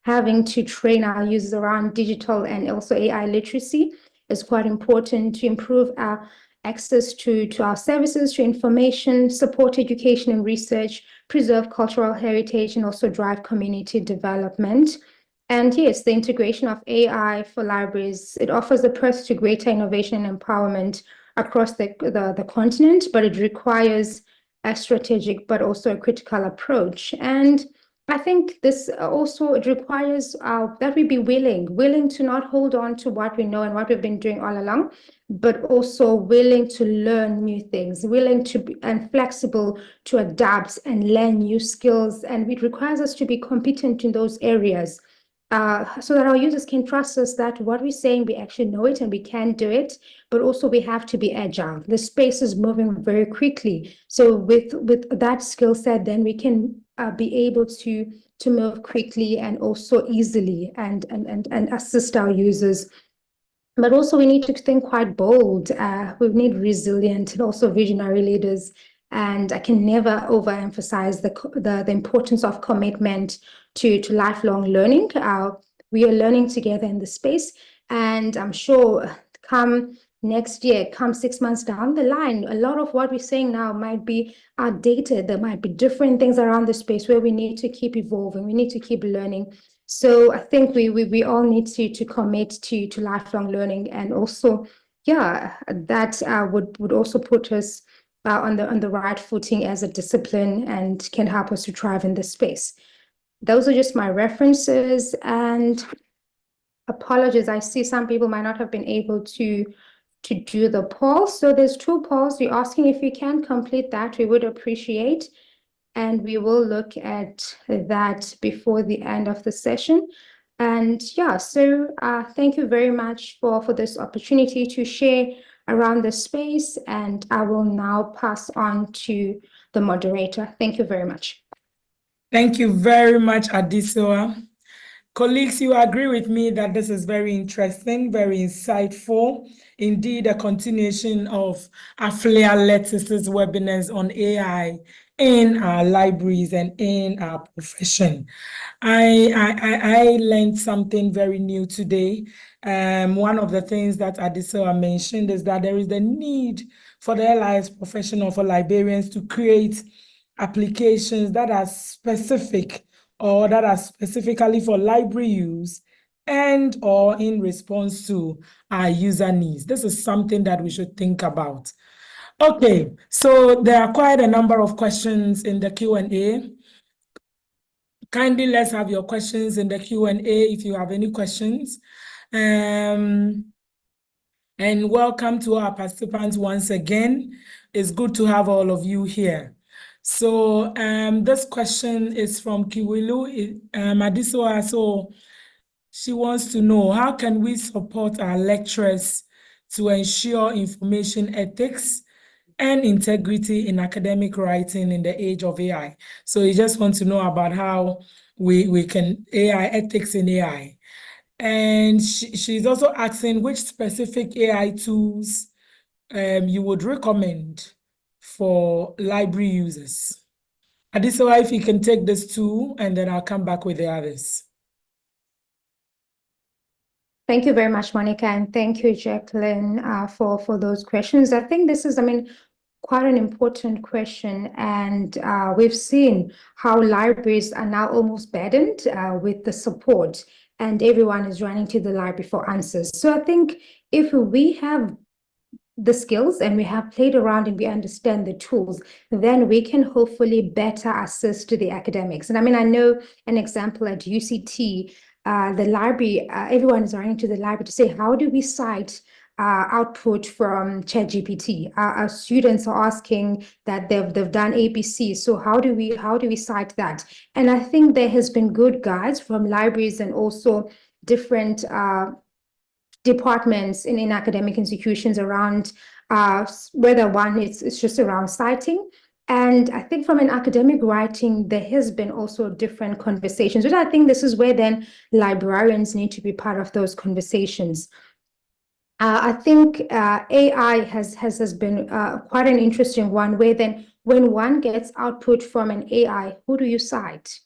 having to train our users around digital and also AI literacy is quite important to improve our access to our services, to information, support education and research, preserve cultural heritage, and also drive community development. And yes, the integration of AI for libraries, it offers a path to greater innovation and empowerment across the continent, but it requires a strategic but also a critical approach. And I think this also, it requires that we be willing to not hold on to what we know and what we've been doing all along, but also willing to learn new things, willing to be and flexible to adapt and learn new skills. And it requires us to be competent in those areas, so that our users can trust us that what we're saying, we actually know it and we can do it, but also we have to be agile. The space is moving very quickly. So with that skill set, then we can be able to move quickly and also easily and assist our users. But also we need to think quite bold. We need resilient and also visionary leaders. And I can never overemphasize the importance of commitment to lifelong learning. We are learning together in the space, and I'm sure come next year, come 6 months down the line, a lot of what we're saying now might be outdated. There might be different things around the space where we need to keep evolving. We need to keep learning. So I think we all need to commit to lifelong learning, and also, yeah, that would also put us on the right footing as a discipline and can help us to thrive in this space. Those are just my references, and apologies, I see some people might not have been able to do the poll. So there's 2 polls. We're asking if you can complete that, we would appreciate. And we will look at that before the end of the session. And yeah, so thank you very much for this opportunity to share around the space. And I will now pass on to the moderator. Thank you very much. Thank you very much, Adisua. Colleagues, you agree with me that this is very interesting, very insightful. Indeed, a continuation of Aflea Lettuce's webinars on AI in our libraries and in our profession. I learned something very new today. One of the things that Adisewa mentioned is that there is the need for the LIS professional, for librarians to create applications that are specific or that are specifically for library use and or in response to our user needs. This is something that we should think about. Okay, so there are quite a number of questions in the Q&A. Kindly let's have your questions in the Q&A if you have any questions. And welcome to our participants once again. It's good to have all of you here. So this question is from Kiwilu Adisewa. So she wants to know, how can we support our lecturers to ensure information ethics and integrity in academic writing in the age of AI? So you just want to know about how we can AI ethics in AI. And she's also asking which specific AI tools you would recommend for library users. Adisewa, if you can take this two, and then I'll come back with the others. Thank you very much, Monica, and thank you, Jacqueline, for those questions. I think this is, quite an important question, and we've seen how libraries are now almost burdened with the support, and everyone is running to the library for answers. So I think if we have the skills and we have played around and we understand the tools, then we can hopefully better assist the academics. And I know an example at UCT, the library, everyone is running to the library to say, how do we cite output from ChatGPT? Our students are asking that they've done ABC, so how do we cite that? And I think there has been good guides from libraries and also different departments in academic institutions around whether one it's just around citing. And I think from an academic writing, there has been also different conversations, which I think this is where then librarians need to be part of those conversations. I think AI has been quite an interesting one, where then when one gets output from an AI, who do you cite?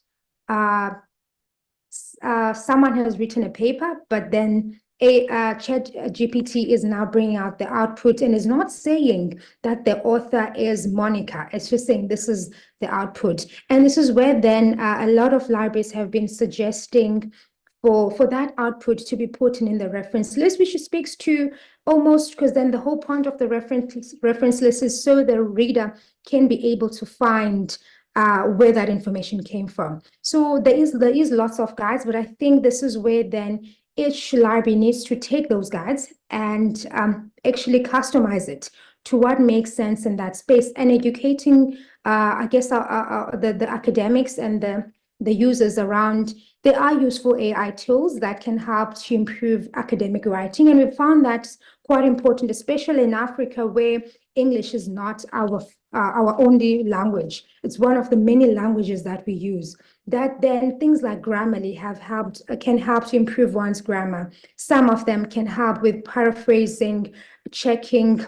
Someone has written a paper, but then ChatGPT is now bringing out the output and is not saying that the author is Monica. It's just saying this is the output. And this is where then a lot of libraries have been suggesting for that output to be put in the reference list, which speaks to almost, because then the whole point of the reference list is so the reader can be able to find where that information came from. So there is lots of guides, but I think this is where then each library needs to take those guides and actually customize it to what makes sense in that space, and educating, I guess, the academics and the users around. There are useful AI tools that can help to improve academic writing, and we found that quite important, especially in Africa, where English is not our only language. It's one of the many languages that we use. That then things like Grammarly can help to improve one's grammar. Some of them can help with paraphrasing, checking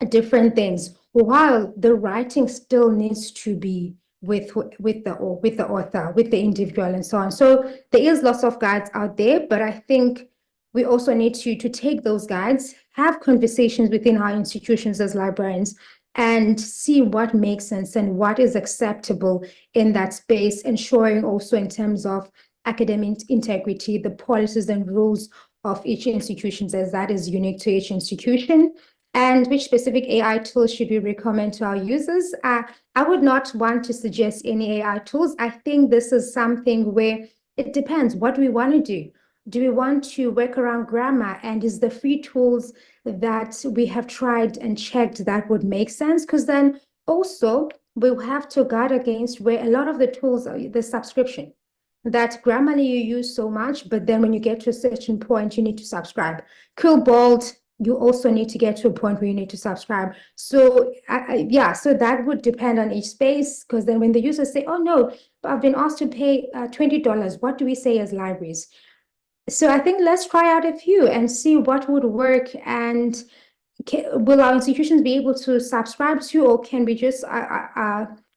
different things, while the writing still needs to be with the author, with the individual, and so on. So there is lots of guides out there, but I think we also need to take those guides, have conversations within our institutions as librarians, and see what makes sense and what is acceptable in that space, ensuring also in terms of academic integrity, the policies and rules of each institution, as that is unique to each institution. And which specific AI tools should we recommend to our users? I would not want to suggest any AI tools. I think this is something where it depends. What do we want to do? Do we want to work around grammar? And is the free tools that we have tried and checked that would make sense? Because then also we'll have to guard against where a lot of the tools are the subscription. That Grammarly you use so much, but then when you get to a certain point, you need to subscribe. Cobalt, you also need to get to a point where you need to subscribe. So yeah, so that would depend on each space, because then when the users say, oh no, I've been asked to pay $20, what do we say as libraries? So I think let's try out a few and see what would work, and will our institutions be able to subscribe to, or can we just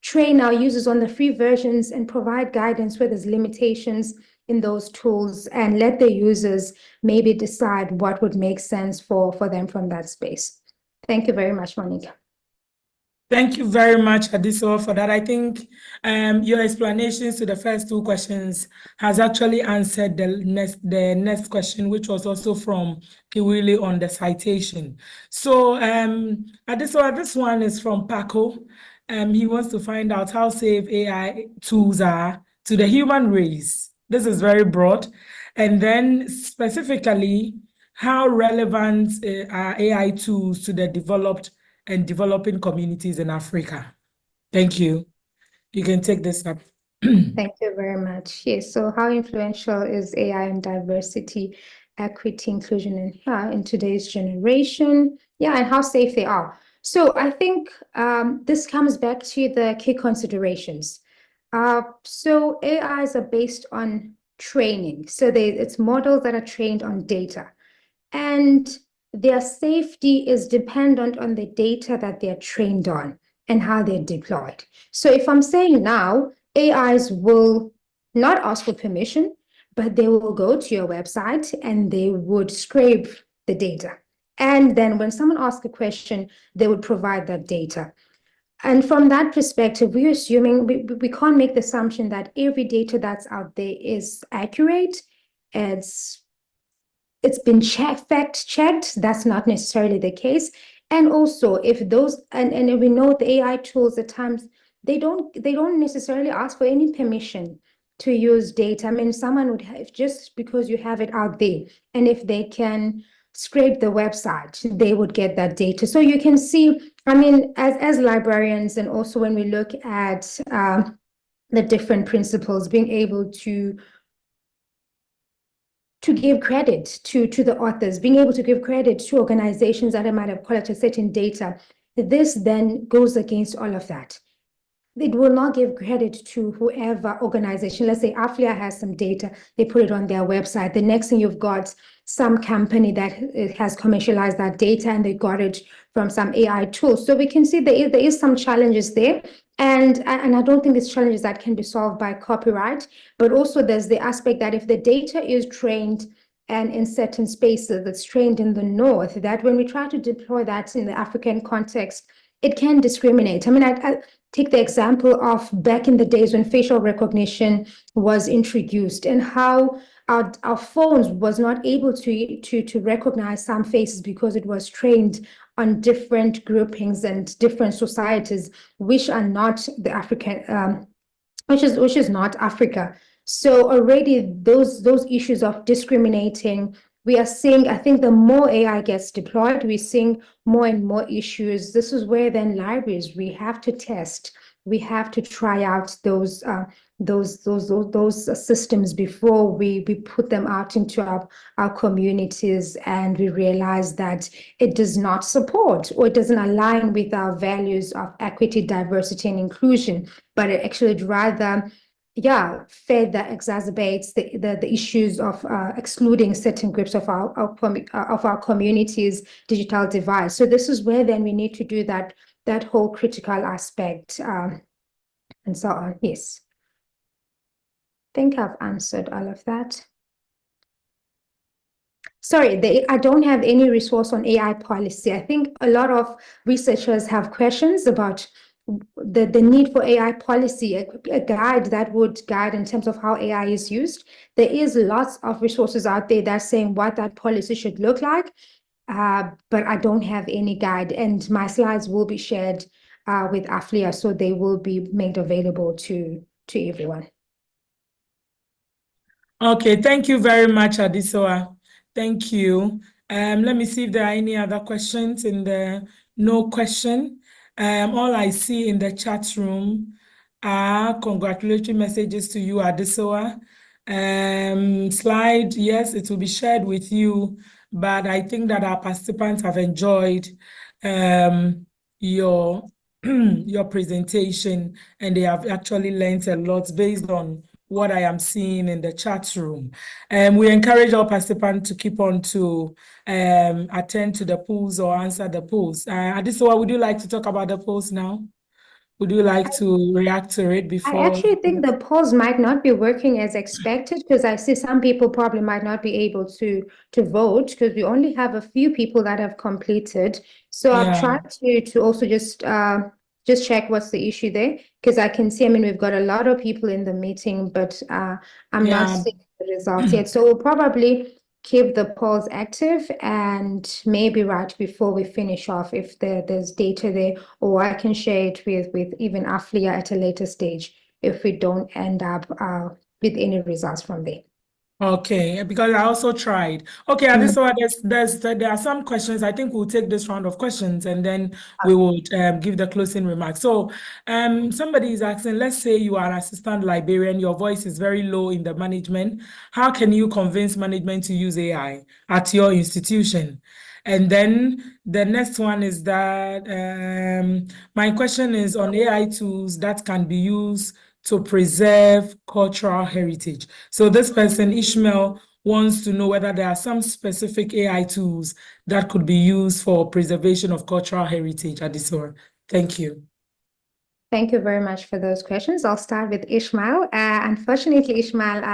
train our users on the free versions and provide guidance where there's limitations in those tools, and let the users maybe decide what would make sense for them from that space. Thank you very much, Monica. Thank you very much, Adiso, for that. I think your explanations to the first two questions has actually answered the next question, which was also from Kiwili on the citation. So Adiso, this one is from Paco. He wants to find out how safe AI tools are to the human race. This is very broad. And then specifically, how relevant are AI tools to the developed and developing communities in Africa? Thank you. You can take this up. Thank you very much. Yes, so how influential is AI in diversity, equity, inclusion in today's generation? Yeah, and how safe they are. So I think this comes back to the key considerations. So AIs are based on training. So it's models that are trained on data. And their safety is dependent on the data that they're trained on and how they're deployed. So if I'm saying now, AIs will not ask for permission, but they will go to your website and they would scrape the data. And then when someone asks a question, they would provide that data. And from that perspective, we're assuming we can't make the assumption that every data that's out there is accurate. It's been fact checked. That's not necessarily the case. And also, if those and we know the AI tools at times they don't necessarily ask for any permission to use data. I mean, someone would have, just because you have it out there, and if they can scrape the website, they would get that data. So you can see, I mean, as librarians, and also when we look at the different principles, being able to give credit to the authors, being able to give credit to organizations that might have collected certain data, this then goes against all of that. It will not give credit to whoever organization. Let's say AFLIA has some data, they put it on their website. The next thing you've got some company that has commercialized that data and they got it from some AI tool. So we can see there is some challenges there. And I don't think it's challenges that can be solved by copyright, but also there's the aspect that if the data is trained and in certain spaces that's trained in the North, that when we try to deploy that in the African context, it can discriminate. I mean, I take the example of back in the days when facial recognition was introduced and how our phones was not able to recognize some faces because it was trained on different groupings and different societies, which are not the African, which is not Africa. So already those issues of discriminating, we are seeing, I think the more AI gets deployed, we're seeing more and more issues. This is where then libraries, we have to test, we have to try out those systems before we put them out into our communities, and we realize that it does not support or it doesn't align with our values of equity, diversity, and inclusion, but it actually rather further exacerbates the issues of excluding certain groups of our community's digital divide. So this is where then we need to do that whole critical aspect and so on. Yes. I think I've answered all of that. Sorry, I don't have any resource on AI policy. I think a lot of researchers have questions about the need for AI policy, a guide that would guide in terms of how AI is used. There is lots of resources out there that's saying what that policy should look like, but I don't have any guide, and my slides will be shared with AFLIA, so they will be made available to everyone. Okay, thank you very much, Adisoa. Thank you. Let me see if there are any other questions in the no question. All I see in the chat room are congratulatory messages to you, Adisoa. Slide, yes, it will be shared with you, but I think that our participants have enjoyed your presentation, and they have actually learned a lot based on what I am seeing in the chat room. We encourage our participants to keep on to attend to the polls or answer the polls. Adisoa, would you like to talk about the polls now? Would you like to react to it I before? actually think the polls might not be working as expected because I see some people probably might not be able to vote because we only have a few people that have completed. So I've Yeah, tried to also just check what's the issue there because I can see, I mean, we've got a lot of people in the meeting, but I'm not yeah. seeing the results yet. So we'll probably keep the polls active and maybe right before we finish off, if there's data there, or I can share it with even Aflia at a later stage if we don't end up with any results from there. Okay, because I also tried. Okay, Mm. Adesola, there are some questions. I think we'll take this round of questions and then we would give the closing remarks. So, somebody is asking, let's say you are an assistant librarian, your voice is very low in the management. How can you convince management to use AI at your institution? And then the next one is that my question is on AI tools that can be used to preserve cultural heritage. So this person, Ishmael, wants to know whether there are some specific AI tools that could be used for preservation of cultural heritage at this hour. Thank you. Thank you very much for those questions. I'll start with Ishmael. Unfortunately, Ishmael,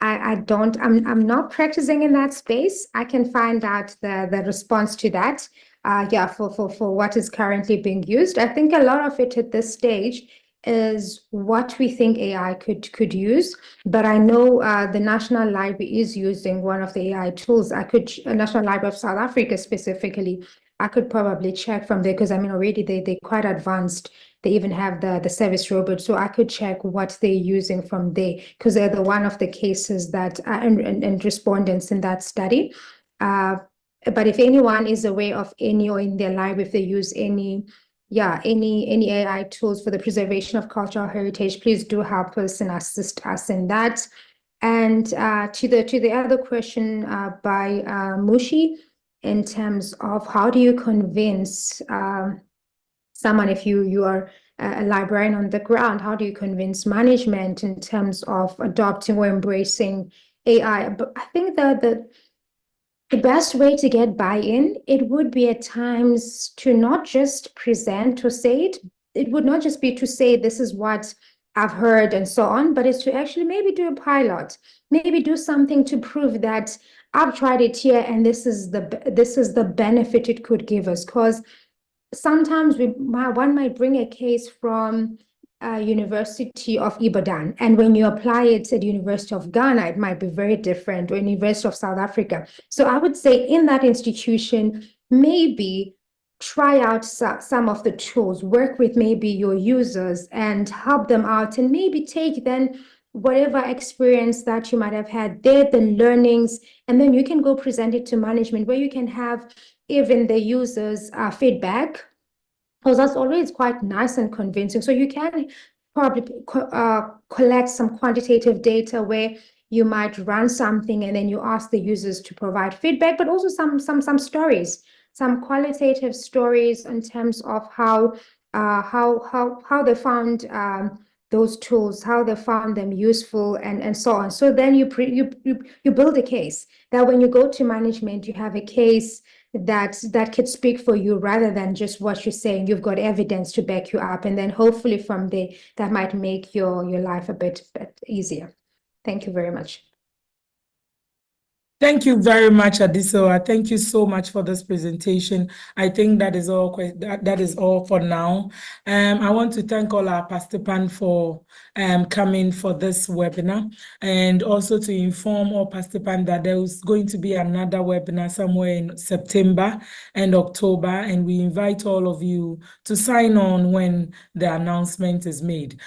I'm not practicing in that space. I can find out the response to that. Yeah, for what is currently being used. I think a lot of it at this stage is what we think AI could use. But I know the National Library is using one of the AI tools. National Library of South Africa specifically, I could probably check from there because I mean already they're quite advanced. They even have the service robot, so I could check what they're using from there because they're the one of the cases that and respondents in that study. But if anyone is aware of any or in their library, if they use any AI tools for the preservation of cultural heritage, please do help us and assist us in that. And to the other question by Mushi, in terms of how do you convince someone, if you are a librarian on the ground, how do you convince management in terms of adopting or embracing AI? But I think that the best way to get buy-in, it would be at times to not just present or say it. It would not just be to say this is what I've heard and so on, but it's to actually maybe do a pilot, maybe do something to prove that I've tried it here and this is the benefit it could give us. Because sometimes one might bring a case from University of Ibadan, and when you apply it at University of Ghana, it might be very different, or University of South Africa. So I would say in that institution, maybe try out some of the tools, work with maybe your users and help them out, and maybe take then whatever experience that you might have had there, the learnings, and then you can go present it to management where you can have even the users' feedback, because that's always quite nice and convincing. So you can probably collect some quantitative data where you might run something and then you ask the users to provide feedback, but also some stories, some qualitative stories in terms of how they found those tools, how they found them useful, and so on. So then you build a case that when you go to management, you have a case that could speak for you rather than just what you're saying. You've got evidence to back you up, and then hopefully from there that might make your life a bit easier. Thank you very much. Thank you very much, Adesola. Thank you so much for this presentation. I think that is all. That is all for now. I want to thank all our participants for coming for this webinar, and also to inform all participants that there is going to be another webinar somewhere in September and October, and we invite all of you to sign on when the announcement is made.